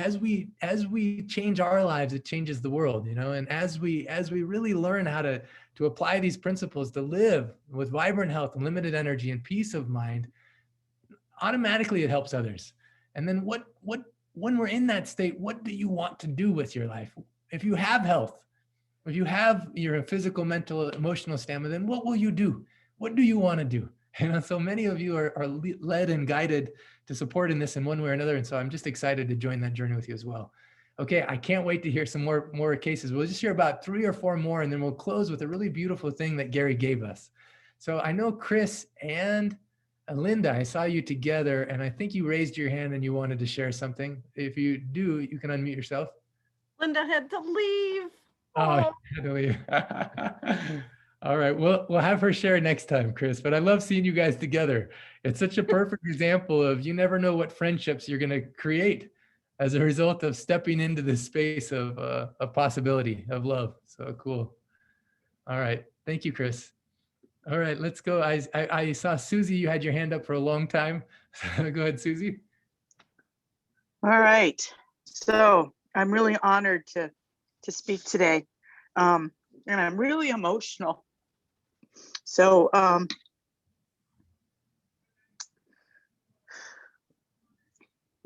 change our lives, it changes the world, and as we really learn how to apply these principles to live with vibrant health, limited energy, and peace of mind, automatically it helps others. And then when we're in that state, what do you want to do with your life? If you have health, if you have your physical, mental, emotional stamina, then what will you do? What do you want to do? So many of you are led and guided to support in this in one way or another. And so I'm just excited to join that journey with you as well. Okay, I can't wait to hear some more cases. We'll just hear about 3 or 4 more, and then we'll close with a really beautiful thing that Gary gave us. So I know Chris and Linda, I saw you together, and I think you raised your hand and you wanted to share something. If you do, you can unmute yourself. Linda had to leave. Oh, she had to leave. All right, we'll have her share next time, Chris. But I love seeing you guys together. It's such a perfect example of you never know what friendships you're going to create as a result of stepping into this space of possibility, of love. So cool. All right, thank you, Chris. All right, let's go. I saw Susie, you had your hand up for a long time. Go ahead, Susie. All right, so I'm really honored to speak today, and I'm really emotional. So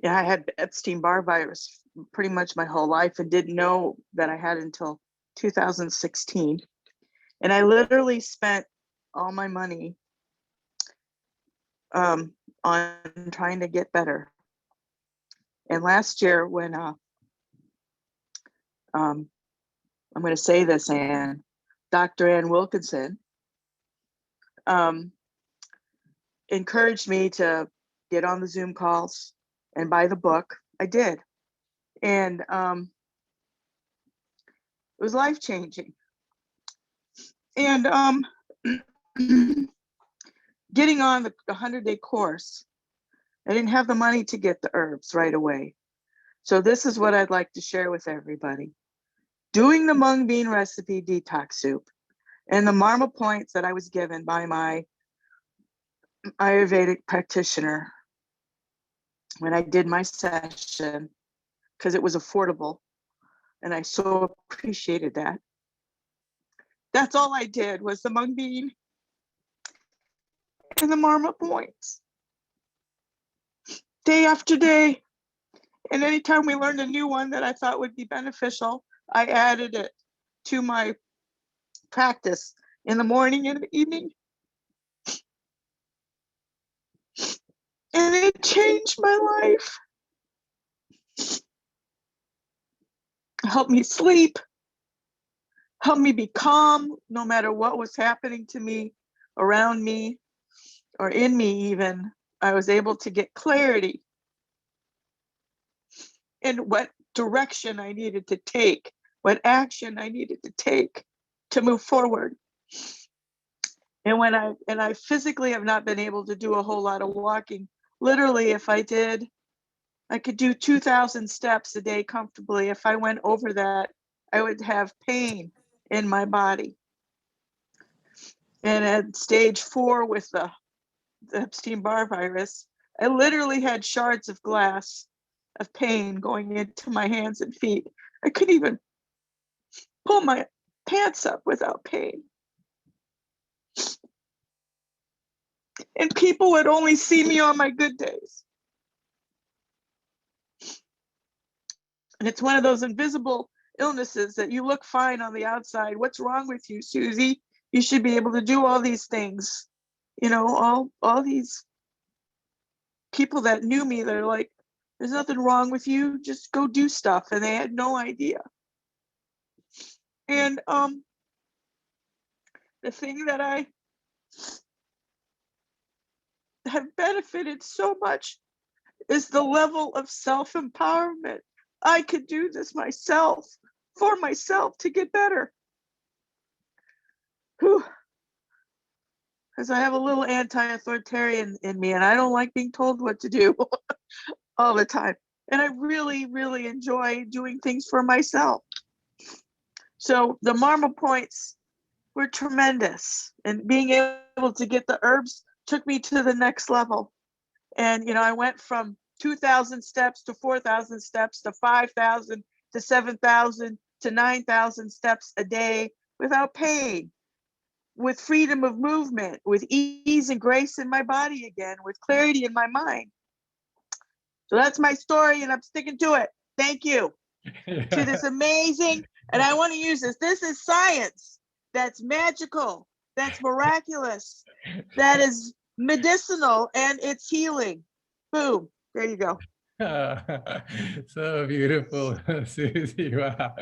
yeah, I had Epstein-Barr virus pretty much my whole life and didn't know that I had until 2016. And I literally spent all my money on trying to get better. And last year when I'm going to say this, Anne, Dr. Ann Wilkinson encouraged me to get on the Zoom calls and buy the book. I did. And it was life-changing. And getting on the 100-day course, I didn't have the money to get the herbs right away. So this is what I'd like to share with everybody. Doing the mung bean recipe detox soup and the marma points that I was given by my Ayurvedic practitioner when I did my session, because it was affordable and I so appreciated that. That's all I did was the mung bean and the marma points. Day after day. And anytime we learned a new one that I thought would be beneficial, I added it to my practice in the morning and the evening. And it changed my life. It helped me sleep, helped me be calm no matter what was happening to me, around me, or in me even. I was able to get clarity in what direction I needed to take, what action I needed to take to move forward. And when I physically have not been able to do a whole lot of walking, literally if I did, I could do 2,000 steps a day comfortably. If I went over that, I would have pain in my body. And at stage 4 with the Epstein-Barr virus, I literally had shards of glass of pain going into my hands and feet. I couldn't even pull my pants up without pain. And people would only see me on my good days. And it's one of those invisible illnesses that you look fine on the outside. What's wrong with you, Susie? You should be able to do all these things. You know, all these people that knew me, they're like, there's nothing wrong with you, just go do stuff. And they had no idea. And the thing that I have benefited so much is the level of self-empowerment. I could do this myself, for myself, to get better. Because I have a little anti-authoritarian in me and I don't like being told what to do all the time. And I really, really enjoy doing things for myself. So the marma points were tremendous, and being able to get the herbs took me to the next level. And, you know, I went from 2,000 steps to 4,000 steps to 5,000 to 7,000 to 9,000 steps a day without pain, with freedom of movement, with ease and grace in my body again, with clarity in my mind. So that's my story, and I'm sticking to it. Thank you to this amazing, and I want to use this. This is science that's magical, that's miraculous, that is medicinal, and it's healing. Boom. There you go. So beautiful, Susie. Wow.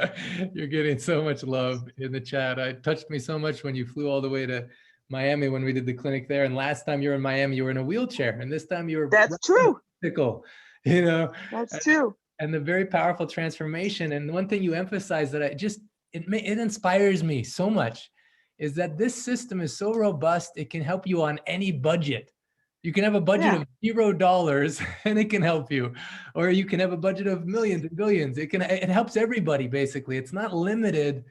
You're getting so much love in the chat. It touched me so much when you flew all the way to Miami when we did the clinic there. And last time you were in Miami, you were in a wheelchair. And this time you were— That's true. You know, that's true. and the very powerful transformation. And one thing you emphasize that it inspires me so much is that this system is so robust, it can help you on any budget. You can have a budget of $0 and it can help you, or you can have a budget of millions and billions. It helps everybody basically. It's not limited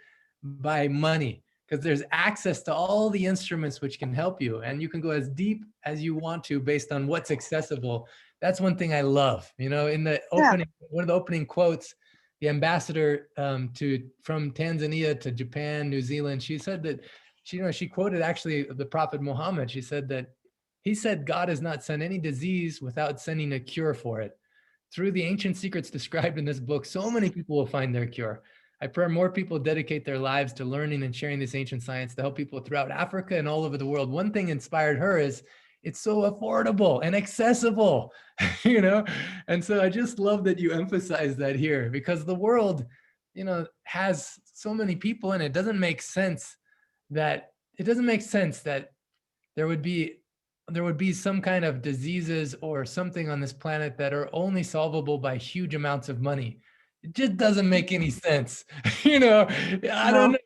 by money because there's access to all the instruments which can help you, and you can go as deep as you want to based on what's accessible. That's one thing I love. In the opening, one of the opening quotes, the ambassador from Tanzania to Japan, New Zealand, she said that she quoted actually the Prophet Muhammad. She said that he said, God has not sent any disease without sending a cure for it. Through the ancient secrets described in this book, so many people will find their cure. I pray more people dedicate their lives to learning and sharing this ancient science to help people throughout Africa and all over the world. One thing inspired her is it's so affordable and accessible, And so I just love that you emphasize that here, because the world, has so many people in it. It doesn't make sense that there would be some kind of diseases or something on this planet that are only solvable by huge amounts of money. It just doesn't make any sense. I don't know.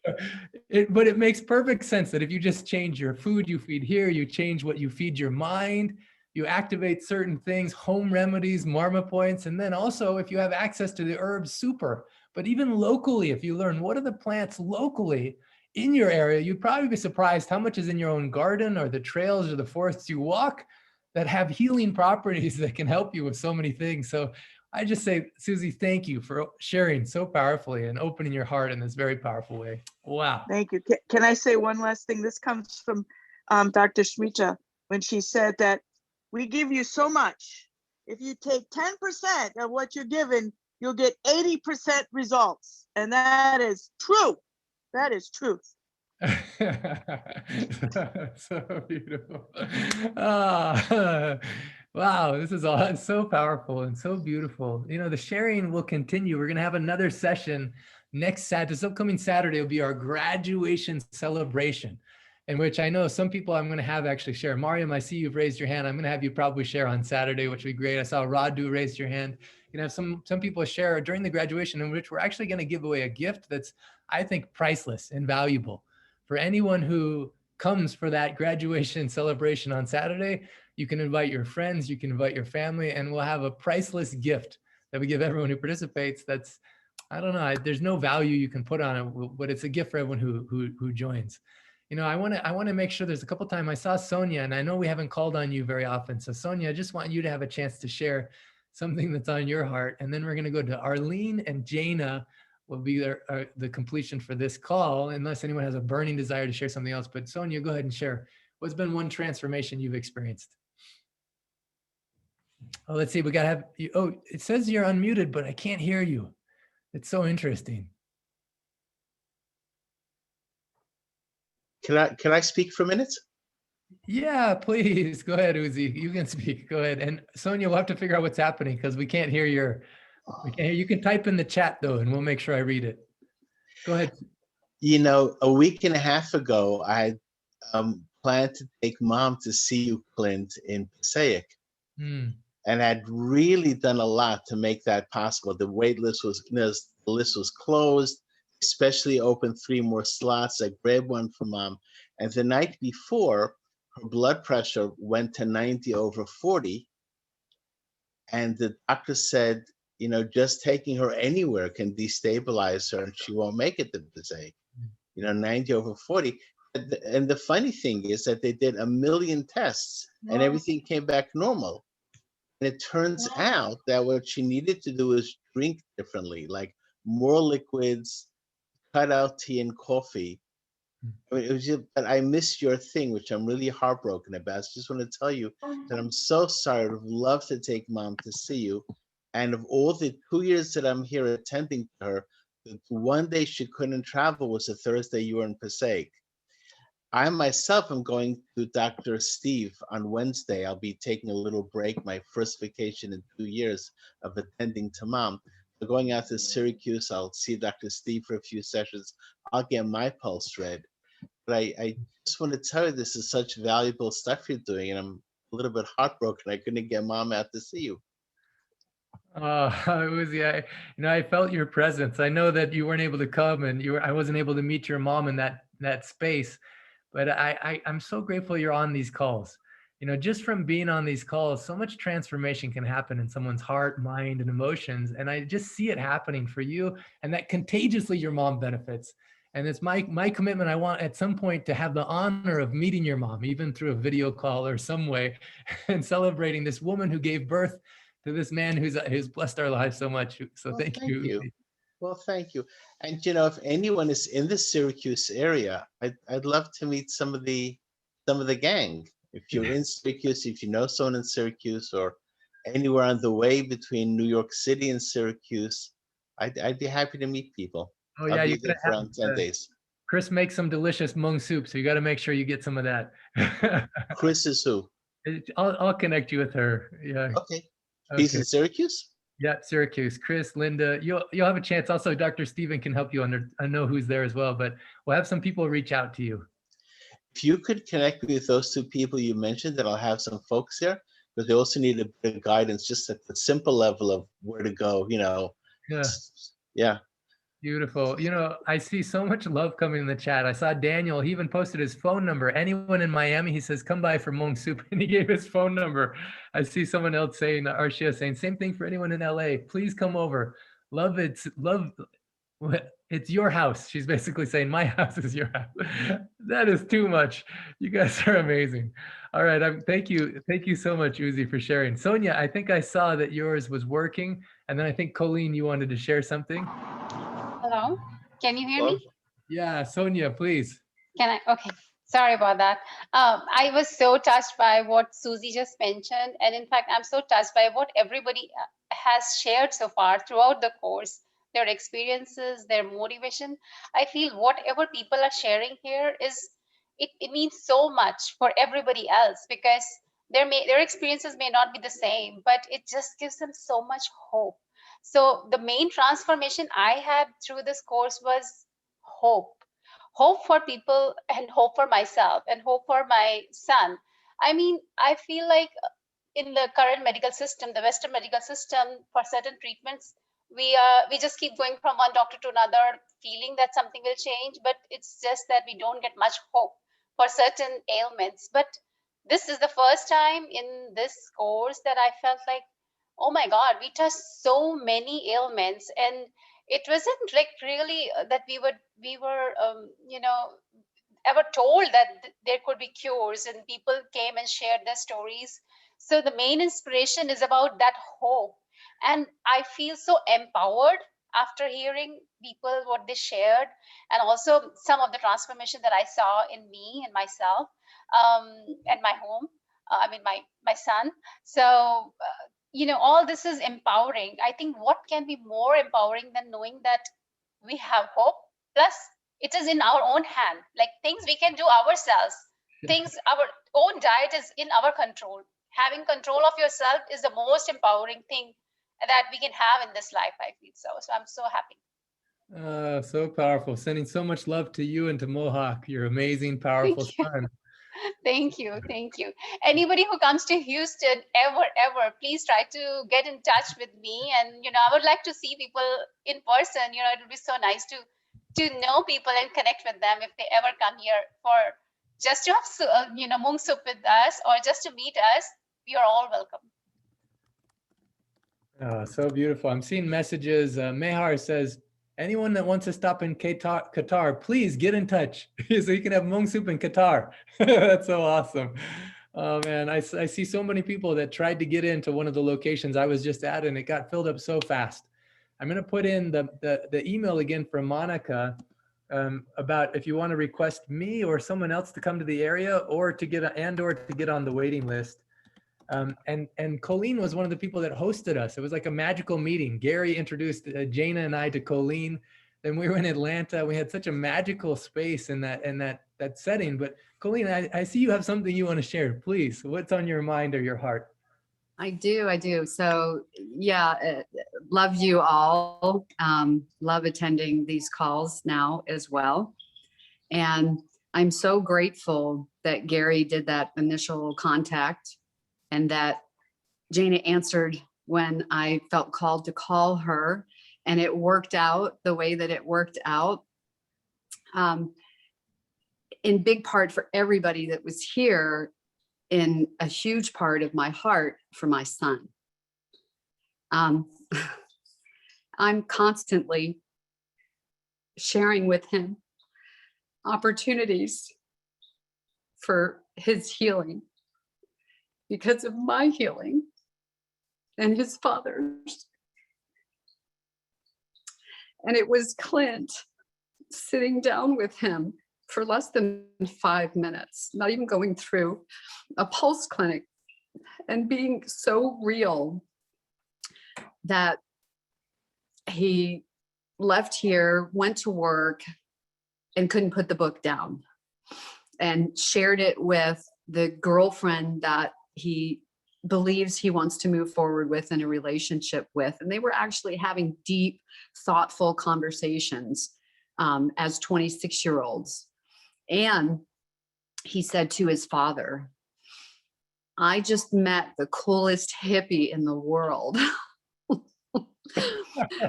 But it makes perfect sense that if you just change your food you feed here, you change what you feed your mind, you activate certain things, home remedies, marma points, and then also if you have access to the herbs, super. But even locally, if you learn what are the plants locally in your area, you'd probably be surprised how much is in your own garden or the trails or the forests you walk that have healing properties that can help you with so many things. So I just say, Susie, thank you for sharing so powerfully and opening your heart in this very powerful way. Wow. Thank you. Can I say one last thing? This comes from Dr. Smita when she said that we give you so much. If you take 10% of what you're given, you'll get 80% results. And that is true. That is truth. So beautiful. Wow, this is all so powerful and so beautiful. The sharing will continue. We're going to have another session this upcoming Saturday will be our graduation celebration, in which I know some people I'm going to have actually share. Mariam, I see you've raised your hand. I'm going to have you probably share on Saturday, which would be great. I saw Radu raised your hand. Have some people share during the graduation, in which we're actually going to give away a gift that's, I think, priceless and valuable. For anyone who comes for that graduation celebration on Saturday, you can invite your friends, you can invite your family, and we'll have a priceless gift that we give everyone who participates. That's, I don't know, there's no value you can put on it, but it's a gift for everyone who joins. I want to make sure there's a couple times I saw Sonia, and I know we haven't called on you very often. So Sonia, I just want you to have a chance to share something that's on your heart. And then we're going to go to Arlene and Jana will be the completion for this call, unless anyone has a burning desire to share something else. But Sonia, go ahead and share. What's been one transformation you've experienced? Oh, let's see. We got to have you. Oh, it says you're unmuted, but I can't hear you. It's so interesting. Can I speak for a minute? Yeah, please. Go ahead, Uzi. You can speak. Go ahead. And Sonia, we'll have to figure out what's happening because we can't hear you can type in the chat though, and we'll make sure I read it. Go ahead. A week and a half ago, I planned to take Mom to see you, Clint, in Passaic. And I'd really done a lot to make that possible. The wait list the list was closed, especially opened 3 more slots. I grabbed one for Mom. And the night before, her blood pressure went to 90/40. And the doctor said, just taking her anywhere can destabilize her and she won't make it to Passaic. 90/40. And the funny thing is that they did 1 million tests and everything came back normal. And it turns out that what she needed to do is drink differently, like more liquids, cut out tea and coffee. I mean, it was just, but I missed your thing, which I'm really heartbroken about. I just want to tell you that I'm so sorry. I would love to take Mom to see you. And of all the 2 years that I'm here attending to her, the one day she couldn't travel was a Thursday you were in Passaic. I myself am going to Dr. Steve on Wednesday. I'll be taking a little break, my first vacation in 2 years of attending to Mom. So going out to Syracuse, I'll see Dr. Steve for a few sessions. I'll get my pulse read. But I just want to tell you, this is such valuable stuff you're doing, and I'm a little bit heartbroken I couldn't get Mom out to see you. Uzi, I felt your presence. I know that you weren't able to come, and I wasn't able to meet your mom in that space, but I'm so grateful you're on these calls. Just from being on these calls, so much transformation can happen in someone's heart, mind, and emotions. And I just see it happening for you, and that contagiously your mom benefits. And it's my commitment. I want at some point to have the honor of meeting your mom, even through a video call or some way, and celebrating this woman who gave birth to this man who's blessed our lives so much. So Well, thank you. Well, thank you. And if anyone is in the Syracuse area, I'd love to meet some of the gang. If you're in Syracuse, if you know someone in Syracuse or anywhere on the way between New York City and Syracuse, I'd be happy to meet people. Oh yeah, I'll you're be there gonna for have around 10 days. Chris makes some delicious Hmong soup, so you got to make sure you get some of that. Chris is who? I'll connect you with her. Yeah. Okay. He's in Syracuse? Yeah, Syracuse. Chris, Linda, you'll have a chance. Also, Dr. Stephen can help you I know who's there as well, but we'll have some people reach out to you. If you could connect me with those two people you mentioned, then I'll have some folks there, but they also need a bit of guidance just at the simple level of where to go, Yeah. Yeah. Beautiful. I see so much love coming in the chat. I saw Daniel, he even posted his phone number. Anyone in Miami, he says, come by for Hmong soup, and he gave his phone number. I see someone else saying, Arshia saying, same thing for anyone in LA. Please come over. Love, it's your house. She's basically saying, my house is your house. That is too much. You guys are amazing. All right. Thank you. Thank you so much, Uzi, for sharing. Sonia, I think I saw that yours was working. And then I think Colleen, you wanted to share something. Hello, can you hear me? Yeah, Sonia, please. Can I? Okay, sorry about that. I was so touched by what Susie just mentioned. And in fact, I'm so touched by what everybody has shared so far throughout the course, their experiences, their motivation. I feel whatever people are sharing here it means so much for everybody else, because their experiences may not be the same, but it just gives them so much hope. So the main transformation I had through this course was hope for people, and hope for myself, and hope for my son. I mean, I feel like in the current medical system, the Western medical system, for certain treatments, we just keep going from one doctor to another, feeling that something will change, but it's just that we don't get much hope for certain ailments. But this is the first time in this course that I felt like, oh my God, we touched so many ailments, and it wasn't like really that we were ever told that there could be cures, and people came and shared their stories. So the main inspiration is about that hope, and I feel so empowered after hearing people what they shared, and also some of the transformation that I saw in me and myself, and my home. I mean, my son. So all this is empowering. I think what can be more empowering than knowing that we have hope, plus it is in our own hand, like things we can do ourselves, our own diet is in our control. Having control of yourself is the most empowering thing that we can have in this life, I feel. So I'm so happy. So powerful. Sending so much love to you and to Mohawk, your amazing, powerful son. Thank you. Anybody who comes to Houston ever, please try to get in touch with me. And I would like to see people in person. It would be so nice to know people and connect with them if they ever come here for just to have Hmong soup with us, or just to meet us. You're all welcome. Oh, so beautiful. I'm seeing messages. Mehar says, anyone that wants to stop in Qatar, please get in touch so you can have Hmong soup in Qatar. That's so awesome. Oh man, I see so many people that tried to get into one of the locations I was just at, and it got filled up so fast. I'm going to put in the email again from Monica about if you want to request me or someone else to come to the area, or to get on the waiting list. And Colleen was one of the people that hosted us. It was like a magical meeting. Gary introduced Jana and I to Colleen. Then we were in Atlanta. We had such a magical space in that setting. But Colleen, I see you have something you want to share. Please, what's on your mind or your heart? I do. So yeah, love you all. Love attending these calls now as well. And I'm so grateful that Gary did that initial contact, and that Jana answered when I felt called to call her, and it worked out the way that it worked out. In big part for everybody that was here, in a huge part of my heart for my son. I'm constantly sharing with him opportunities for his healing because of my healing and his father's. And it was Clint sitting down with him for less than 5 minutes, not even going through a pulse clinic, and being so real that he left here, went to work, and couldn't put the book down, and shared it with the girlfriend that he believes he wants to move forward with in a relationship with. And they were actually having deep, thoughtful conversations as 26-year-olds. And he said to his father, I just met the coolest hippie in the world.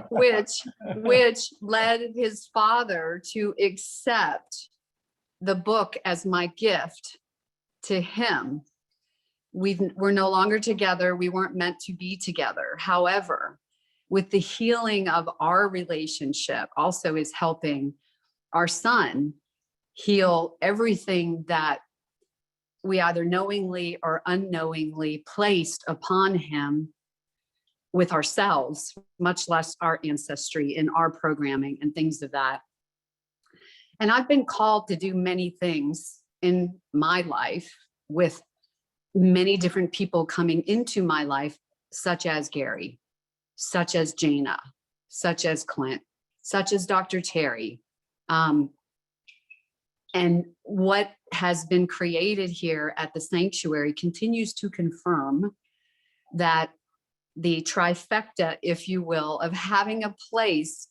which led his father to accept the book as my gift to him. We're no longer together. We weren't meant to be together. However, with the healing of our relationship also is helping our son heal everything that we either knowingly or unknowingly placed upon him with ourselves, much less our ancestry and our programming and things of that. And I've been called to do many things in my life with many different people coming into my life, such as Gary, such as Jana, such as Clint, such as Dr. Terry. And what has been created here at the sanctuary continues to confirm that the trifecta, if you will, of having a place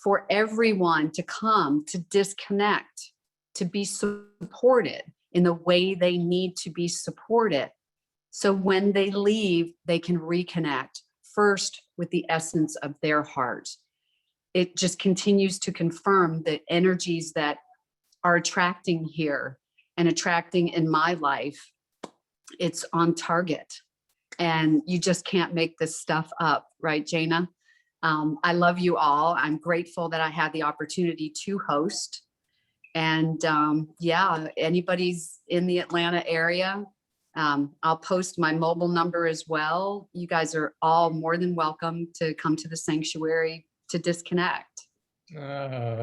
for everyone to come, to disconnect, to be supported in the way they need to be supported. So when they leave, they can reconnect first with the essence of their heart. It just continues to confirm the energies that are attracting here and attracting in my life. It's on target. And you just can't make this stuff up, right, Jana? I love you all. I'm grateful that I had the opportunity to host. And yeah, anybody's in the Atlanta area, I'll post my mobile number as well. You guys are all more than welcome to come to the sanctuary to disconnect.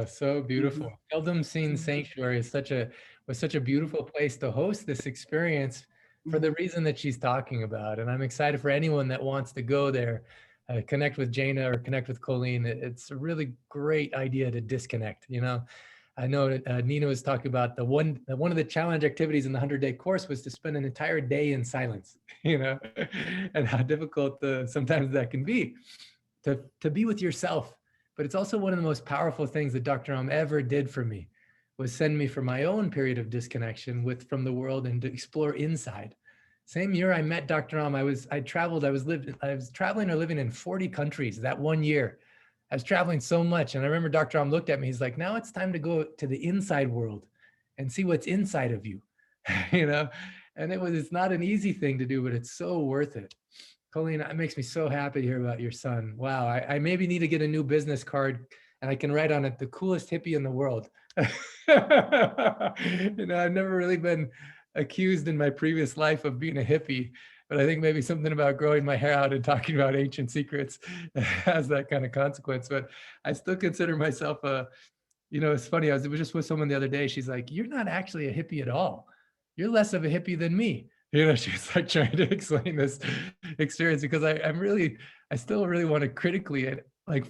So beautiful. Seldom Seen Sanctuary is was such a beautiful place to host this experience for the reason that she's talking about. And I'm excited for anyone that wants to go there, connect with Jana or connect with Colleen. It's a really great idea to disconnect. You know, I know Nina was talking about one of the challenge activities in the 100-day course was to spend an entire day in silence, you know, and how difficult sometimes that can be to be with yourself. But it's also one of the most powerful things that Dr. Om ever did for me, was send me for my own period of disconnection from the world and to explore inside. Same year I met Dr. Om, I was traveling or living in 40 countries that one year. I was traveling so much. And I remember Dr. Om looked at me, he's like, now it's time to go to the inside world and see what's inside of you, you know? And it's not an easy thing to do, but it's so worth it. Colleen, it makes me so happy to hear about your son. Wow, I maybe need to get a new business card and I can write on it, the coolest hippie in the world. You know, I've never really been accused in my previous life of being a hippie, but I think maybe something about growing my hair out and talking about ancient secrets has that kind of consequence. But I still consider myself you know, it's funny, I was just with someone the other day, she's like, you're not actually a hippie at all. You're less of a hippie than me. You know, she's like trying to explain this experience because I still really want to critically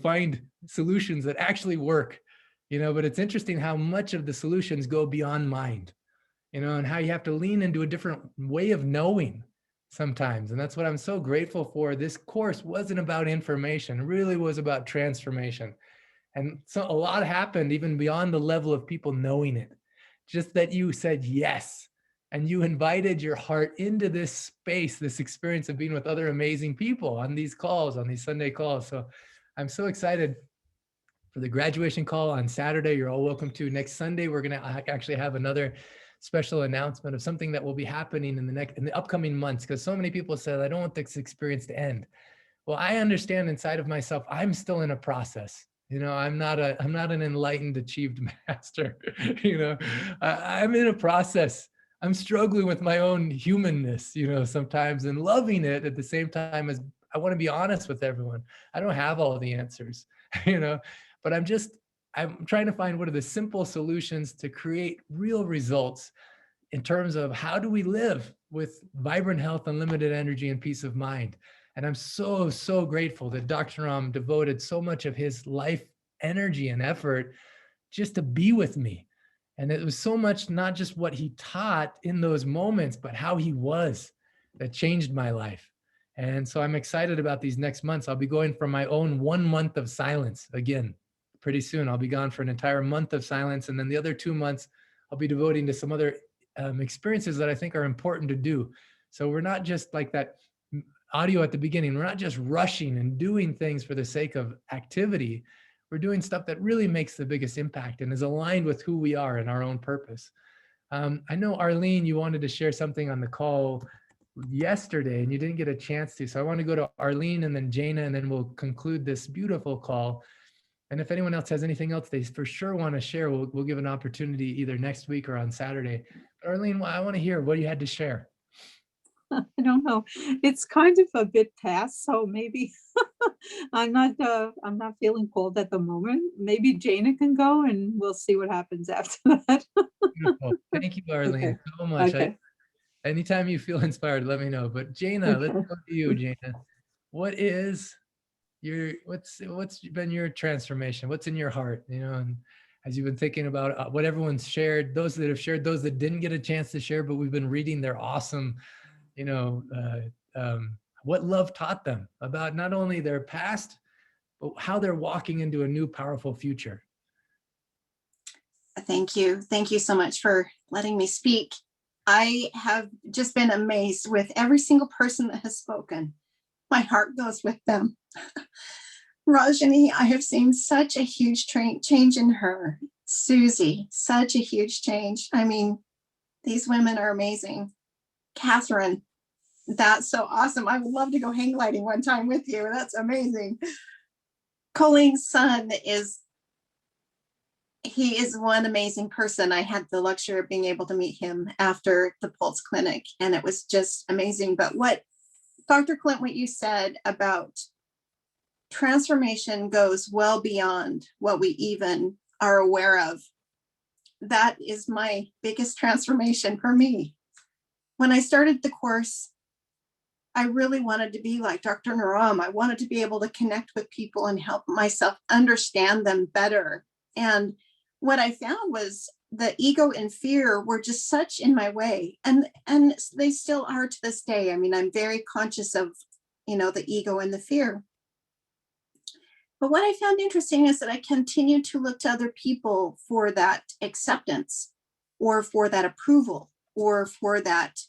find solutions that actually work, you know, but it's interesting how much of the solutions go beyond mind, you know, and how you have to lean into a different way of knowing sometimes. And that's what I'm so grateful for. This course wasn't about information, it really was about transformation. And so a lot happened even beyond the level of people knowing it, just that you said yes. And you invited your heart into this space, this experience of being with other amazing people on these calls, on these Sunday calls. So I'm so excited for the graduation call on Saturday. You're all welcome to. Next Sunday, we're going to actually have another special announcement of something that will be happening in the upcoming months, because so many people said, I don't want this experience to end. Well, I understand inside of myself, I'm still in a process. You know, I'm not an enlightened, achieved master. You know, I'm in a process. I'm struggling with my own humanness, you know, sometimes, and loving it at the same time as I want to be honest with everyone. I don't have all the answers, you know, but I'm trying to find what are the simple solutions to create real results in terms of how do we live with vibrant health, unlimited energy, and peace of mind. And I'm so, so grateful that Dr. Ram devoted so much of his life energy and effort just to be with me. And it was so much not just what he taught in those moments, but how he was that changed my life. And so I'm excited about these next months. I'll be going for my own 1 month of silence again. Pretty soon, I'll be gone for an entire month of silence. And then the other 2 months, I'll be devoting to some other experiences that I think are important to do. So we're not just like that audio at the beginning. We're not just rushing and doing things for the sake of activity. We're doing stuff that really makes the biggest impact and is aligned with who we are and our own purpose. I know, Arlene, you wanted to share something on the call yesterday and you didn't get a chance to. So I want to go to Arlene and then Jana, and then we'll conclude this beautiful call. And if anyone else has anything else they for sure want to share, we'll give an opportunity either next week or on Saturday. But Arlene, I want to hear what you had to share. I don't know. It's kind of a bit past, so maybe I'm not feeling cold at the moment. Maybe Jana can go and we'll see what happens after that. Beautiful. Thank you, Arlene, Okay. so much. Okay. Anytime you feel inspired, let me know. But Jana, let's Okay. go to you, Jana. What's been your transformation? What's in your heart? You know, and as you've been thinking about what everyone's shared, those that have shared, those that didn't get a chance to share, but we've been reading their awesome, you know, what love taught them about not only their past, but how they're walking into a new powerful future. Thank you. Thank you so much for letting me speak. I have just been amazed with every single person that has spoken. My heart goes with them. Rajani, I have seen such a huge change in her. Susie, such a huge change. I mean, these women are amazing. Catherine, that's so awesome. I would love to go hang gliding one time with you. That's amazing. Colleen's son he is one amazing person. I had the luxury of being able to meet him after the Pulse Clinic, and it was just amazing. But what Dr. Clint, what you said about transformation goes well beyond what we even are aware of. That is my biggest transformation for me. When I started the course, I really wanted to be like Dr. Naram. I wanted to be able to connect with people and help myself understand them better. And what I found was the ego and fear were just such in my way, and they still are to this day. I mean, I'm very conscious of, you know, the ego and the fear. But what I found interesting is that I continue to look to other people for that acceptance or for that approval or for that,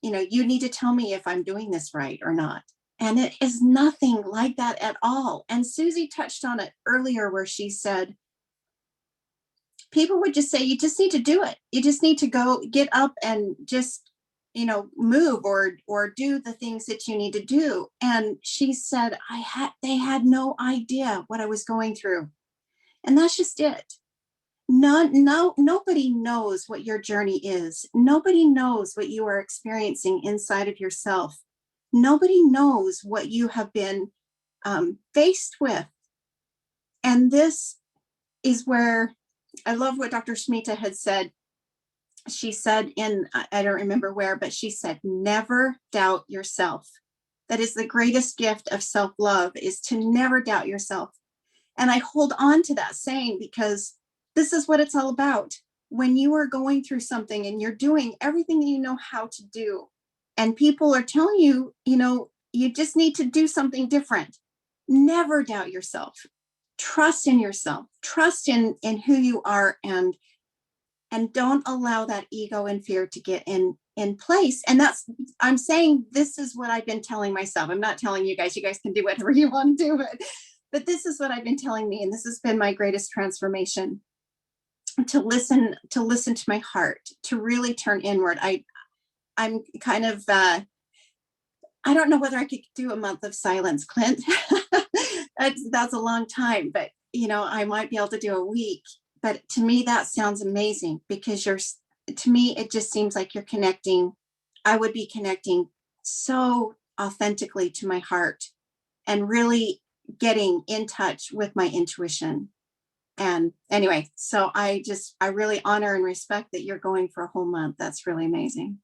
you know, you need to tell me if I'm doing this right or not. And it is nothing like that at all. And Susie touched on it earlier where she said, people would just say, you just need to do it. You just need to go get up and just, you know, move or do the things that you need to do. And she said, they had no idea what I was going through. And that's just it. Nobody knows what your journey is. Nobody knows what you are experiencing inside of yourself. Nobody knows what you have been faced with. And this is where I love what Dr. Smita had said. She said I don't remember where, but she said, never doubt yourself. That is the greatest gift of self-love, is to never doubt yourself. And I hold on to that saying because this is what it's all about. When you are going through something and you're doing everything that you know how to do, and people are telling you, you know, you just need to do something different, never doubt yourself. Trust in yourself, trust in who you are, and don't allow that ego and fear to get in in place. And I'm saying this is what I've been telling myself. I'm not telling you guys can do whatever you want to do, but this is what I've been telling me. And this has been my greatest transformation, to listen to my heart, to really turn inward. I'm kind of, I don't know whether I could do a month of silence, Clint. That's a long time, but I might be able to do a week. But to me, that sounds amazing, because to me, it just seems like you're connecting. I would be connecting so authentically to my heart and really getting in touch with my intuition. And anyway, so I really honor and respect that you're going for a whole month. That's really amazing.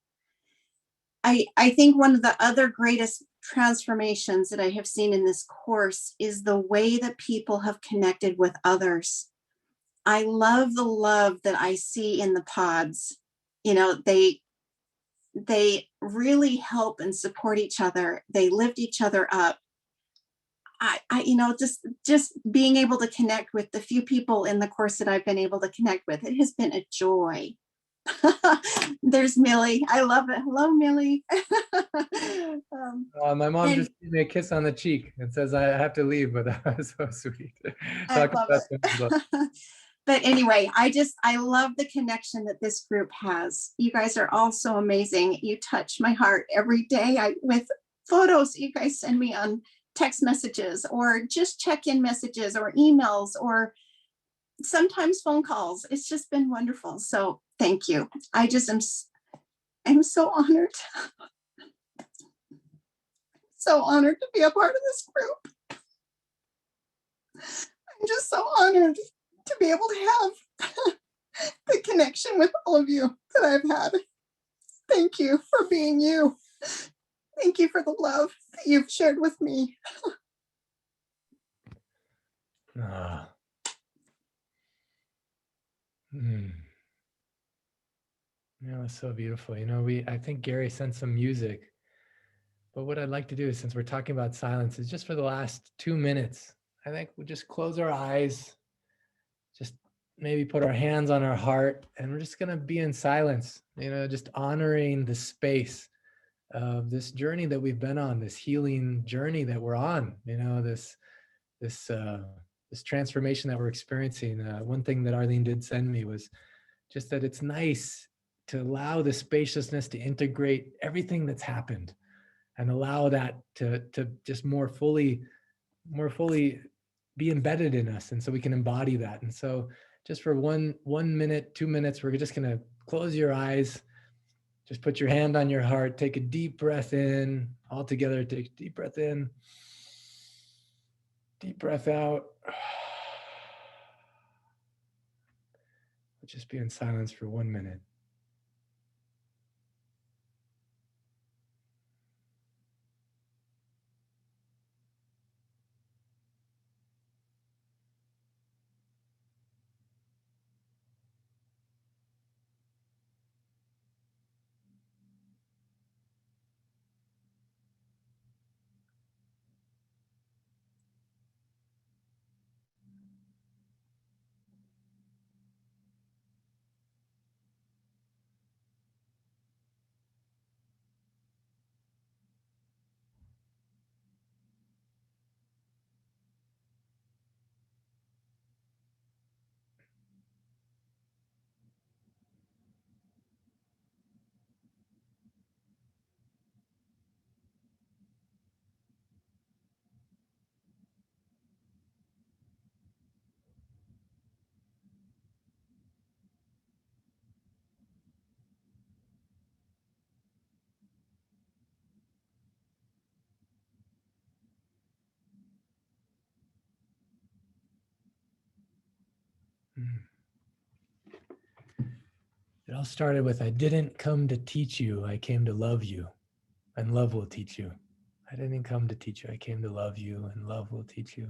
I think one of the other greatest transformations that I have seen in this course is the way that people have connected with others. I love the love that I see in the pods. They really help and support each other. They lift each other up. Just being able to connect with the few people in the course that I've been able to connect with, it has been a joy. There's Millie. I love it. Hello, Millie. My mom just gave me a kiss on the cheek and says I have to leave, but that was so sweet. I love it. But anyway, I love the connection that this group has. You guys are all so amazing. You touch my heart every day with photos you guys send me on text messages, or just check-in messages, or emails, or sometimes phone calls. It's just been wonderful. So thank you. I just am so honored. So honored to be a part of this group. I'm just so honored to be able to have the connection with all of you that I've had. Thank you for being you. Thank you for the love that you've shared with me. It's so beautiful. I think Gary sent some music, but what I'd like to do, since we're talking about silence, is just for the last 2 minutes, I think we'll just close our eyes, just maybe put our hands on our heart, and we're just going to be in silence, just honoring the space of this journey that we've been on, this healing journey that we're on, this transformation that we're experiencing. One thing that Arlene did send me was just that it's nice to allow the spaciousness to integrate everything that's happened, and allow that to just more fully be embedded in us, and so we can embody that. And so just for 1 minute, 2 minutes, we're just going to close your eyes, just put your hand on your heart, take a deep breath in. All together, take a deep breath in, deep breath out. We'll just be in silence for 1 minute. It all started with, I didn't come to teach you, I came to love you, and love will teach you. I didn't come to teach you, I came to love you, and love will teach you.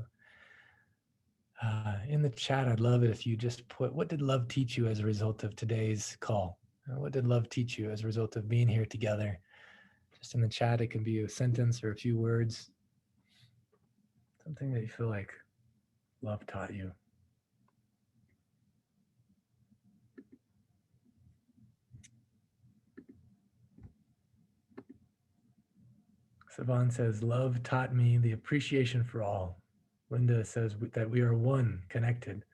In the chat, I'd love it if you just put, what did love teach you as a result of today's call? What did love teach you as a result of being here together? Just in the chat, it can be a sentence or a few words. Something that you feel like love taught you. Savan says, love taught me the appreciation for all. Linda says that we are one, connected.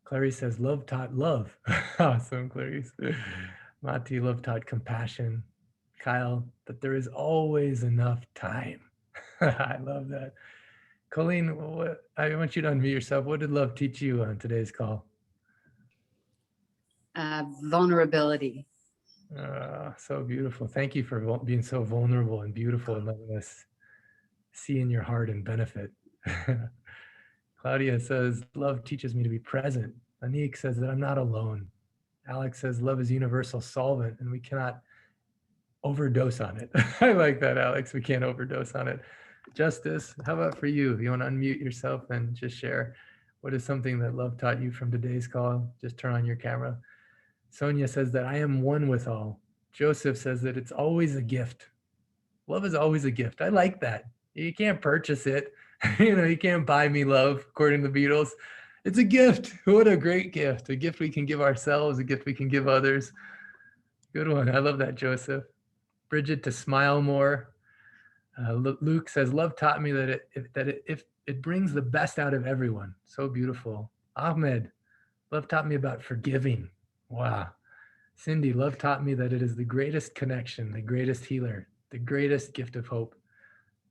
Clarice says, love taught love. Awesome, Clarice. Mati, love taught compassion. Kyle, that there is always enough time. I love that. Colleen, I want you to unmute yourself. What did love teach you on today's call? Vulnerability. So beautiful. Thank you for being so vulnerable and beautiful and letting us see in your heart and benefit. Claudia says, love teaches me to be present. Anik says that I'm not alone. Alex says, love is universal solvent and we cannot overdose on it. I like that, Alex. We can't overdose on it. Justice, how about for you? You want to unmute yourself and just share what is something that love taught you from today's call? Just turn on your camera. Sonia says that I am one with all. Joseph says that it's always a gift. Love is always a gift. I like that. You can't purchase it. You can't buy me love, according to the Beatles. It's a gift. What a great gift. A gift we can give ourselves, a gift we can give others. Good one. I love that, Joseph. Bridget, to smile more. Luke says, love taught me that if it brings the best out of everyone. So beautiful. Ahmed, love taught me about forgiving. Wow. Cindy, love taught me that it is the greatest connection, the greatest healer, the greatest gift of hope.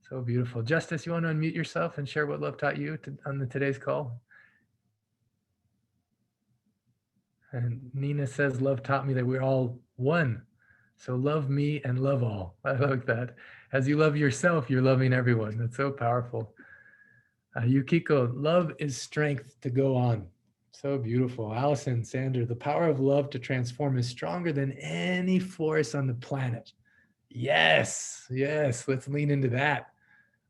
So beautiful. Justice, you want to unmute yourself and share what love taught you on today's call? And Nina says, love taught me that we're all one. So love me and love all. I like that. As you love yourself, you're loving everyone. That's so powerful. Yukiko, love is strength to go on. So beautiful. Allison, Sandra, the power of love to transform is stronger than any force on the planet. Yes, yes, let's lean into that.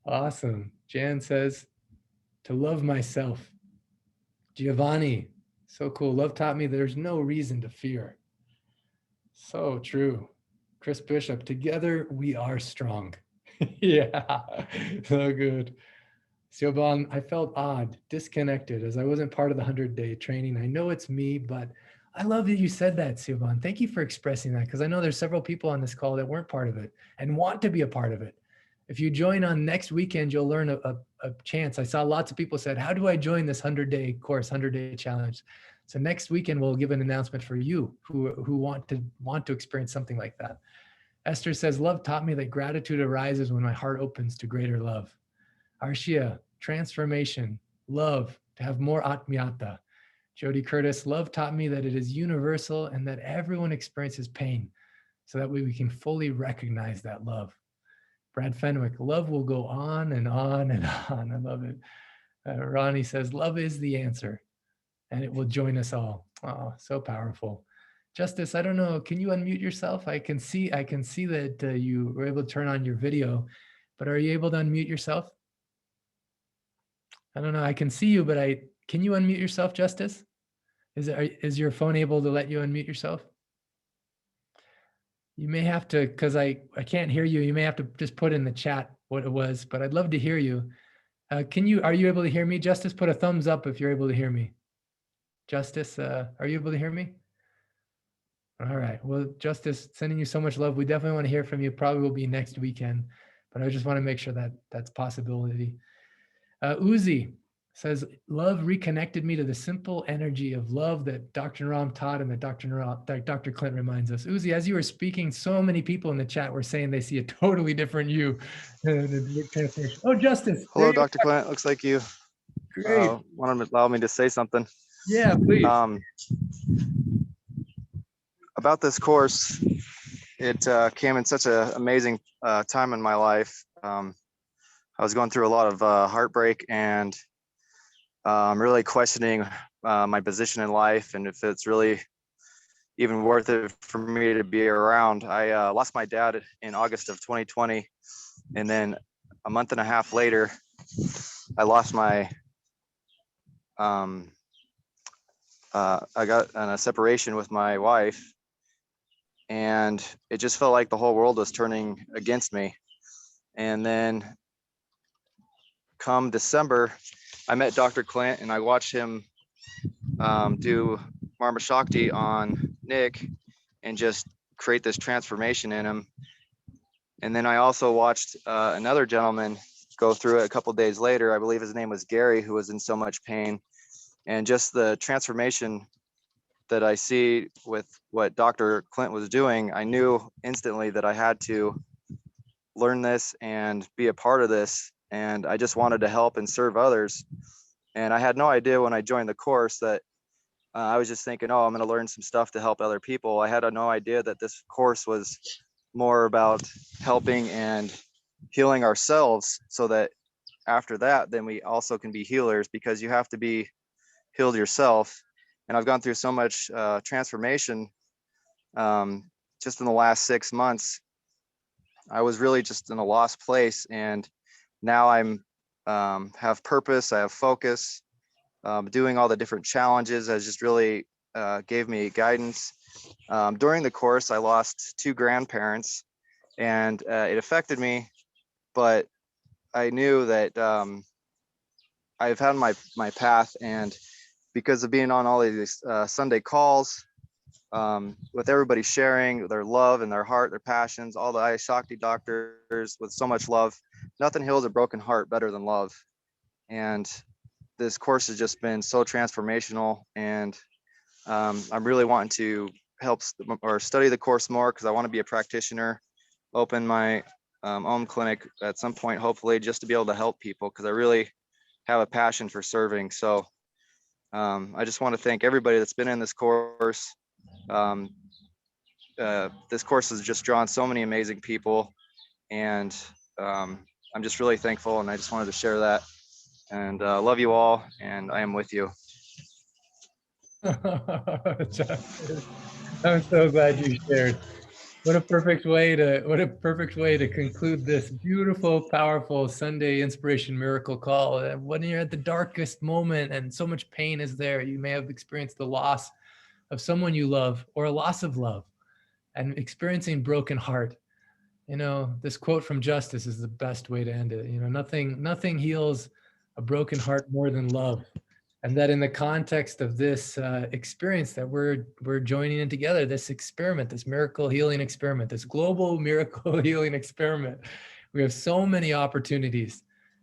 Awesome. Jan says, to love myself. Giovanni, so cool. Love taught me there's no reason to fear. So true. Chris Bishop, together we are strong. Yeah, so good. Siobhan, I felt odd, disconnected as I wasn't part of the 100-day training. I know it's me, but I love that you said that, Siobhan. Thank you for expressing that, because I know there's several people on this call that weren't part of it and want to be a part of it. If you join on next weekend, you'll learn a chance. I saw lots of people said, how do I join this 100-day course, 100-day challenge? So next weekend, we'll give an announcement for you who want to experience something like that. Esther says, love taught me that gratitude arises when my heart opens to greater love. Arshia, transformation, love, to have more atmiyata. Jody Curtis, love taught me that it is universal and that everyone experiences pain, so that way we can fully recognize that love. Brad Fenwick, love will go on and on and on. I love it. Ronnie says, love is the answer and it will join us all. Oh, so powerful. Justice, I don't know, can you unmute yourself? I can see that you were able to turn on your video, but are you able to unmute yourself? I don't know, I can see you, but can you unmute yourself, Justice? Is your phone able to let you unmute yourself? You may have to, because I can't hear you. You may have to just put in the chat what it was, but I'd love to hear you. Are you able to hear me? Justice, put a thumbs up if you're able to hear me. Justice, are you able to hear me? All right, well, Justice, sending you so much love. We definitely want to hear from you. Probably will be next weekend, but I just want to make sure that that's a possibility. Uzi says, love reconnected me to the simple energy of love that Dr. Ram taught and that Dr. Clint reminds us. Uzi, as you were speaking, so many people in the chat were saying they see a totally different you. Oh, Justice. Hello, Dr. Clint. Looks like you Great. want to allow me to say something. Yeah, please. About this course, it came in such an amazing time in my life. I was going through a lot of heartbreak and really questioning my position in life and if it's really even worth it for me to be around. I lost my dad in August of 2020, and then a month and a half later, I lost my I got in a separation with my wife, and it just felt like the whole world was turning against me. And then come December, I met Dr. Clint and I watched him do Marma Shakti on Nick and just create this transformation in him. And then I also watched another gentleman go through it a couple days later. I believe his name was Gary, who was in so much pain. And just the transformation that I see with what Dr. Clint was doing, I knew instantly that I had to learn this and be a part of this. And I just wanted to help and serve others. And I had no idea when I joined the course that I was just thinking, oh, I'm going to learn some stuff to help other people. I had no idea that this course was more about helping and healing ourselves, so that after that, then we also can be healers, because you have to be healed yourself. And I've gone through so much transformation just in the last 6 months. I was really just in a lost place, and now I'm have purpose. I have focus. Doing all the different challenges has just really gave me guidance. During the course, I lost 2 grandparents, and it affected me, but I knew that I've had my path, and because of being on all of these Sunday calls, with everybody sharing their love and their heart, their passions, all the Aya Shakti doctors with so much love, nothing heals a broken heart better than love. And this course has just been so transformational, and I'm really wanting to help or study the course more, because I want to be a practitioner, open my own clinic at some point, hopefully, just to be able to help people, because I really have a passion for serving. So I just want to thank everybody that's been in this course. This course has just drawn so many amazing people, and I'm just really thankful, and I just wanted to share that. And love you all, and I am with you. I'm so glad you shared. What a perfect way to conclude this beautiful, powerful Sunday Inspiration Miracle Call. When you're at the darkest moment and so much pain is there, you may have experienced the loss of someone you love, or a loss of love, and experiencing broken heart. You know, this quote from Justice is the best way to end it. You know, nothing heals a broken heart more than love. And that in the context of this experience that we're joining in together, this experiment, this miracle healing experiment, this global miracle healing experiment, we have so many opportunities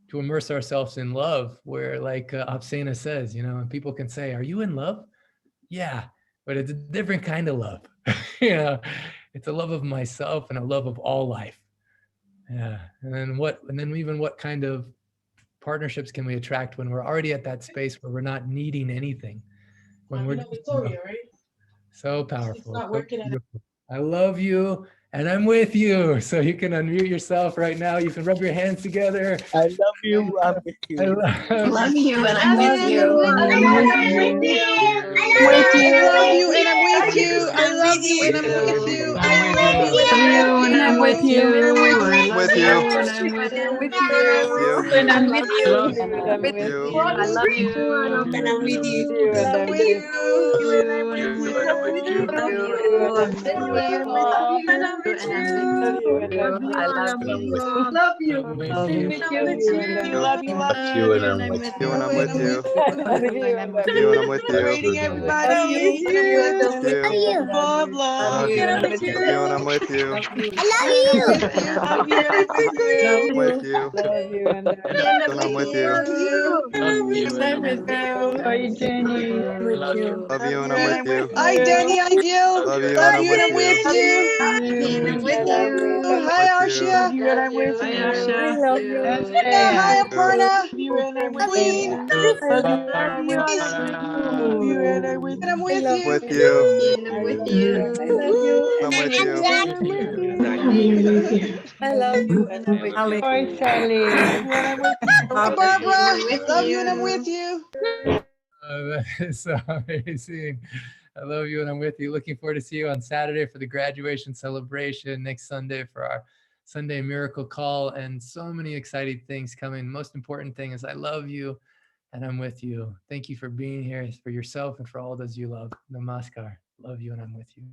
to immerse ourselves in love, where, like Apsena says, you know, and people can say, are you in love? Yeah, but it's a different kind of love. You know, it's a love of myself and a love of all life. Yeah. And then even what kind of partnerships can we attract when we're already at that space where we're not needing anything? When we're Victoria, right? So It's powerful. not So working. beautiful. I love you, and I'm with you. So you can unmute yourself right now. You can rub your hands together. I love you. I'm with I you. Love you, and I'm Love with you, you. and I'm with you. With you. I love you, and I'm with you. I love you, and I'm with you. I love you, and I'm with you. I'm with you. with You. and I'm with you. With you. I love you. And I'm with you. And I'm with you. I love you. Love you. Love you. Love you, love With you, and you. I'm with You, and I'm with you. With you, and I'm with you. Greeting everybody. With you. Full of love. Love you, and I'm with you. Love you, and I'm with you. With you. And I'm with you. Hi, Jenny. With you. Love you, and I'm with you. Hi, Danny. Hi, Jill. Love you, Love and I'm you, and with I'm you. with you. With you. Hi, With you. Arshia. You and I'm with Hi, you. Arsha. Linda. Hi, You. Aparna. You and I'm with Queen. you. You and I'm with And I'm you. with you. With you. And I'm with you. And I'm with you. I love you and I'm with you. Hi, Sally. You and I'm with you. Hi, Barbara. Love you, and I'm with you. That is so amazing. I love you, and I'm with you. Looking forward to see you on Saturday for the graduation celebration, next Sunday for our Sunday Miracle Call, and so many exciting things coming. Most important thing is I love you, and I'm with you. Thank you for being here, for yourself, and for all those you love. Namaskar. Love you, and I'm with you.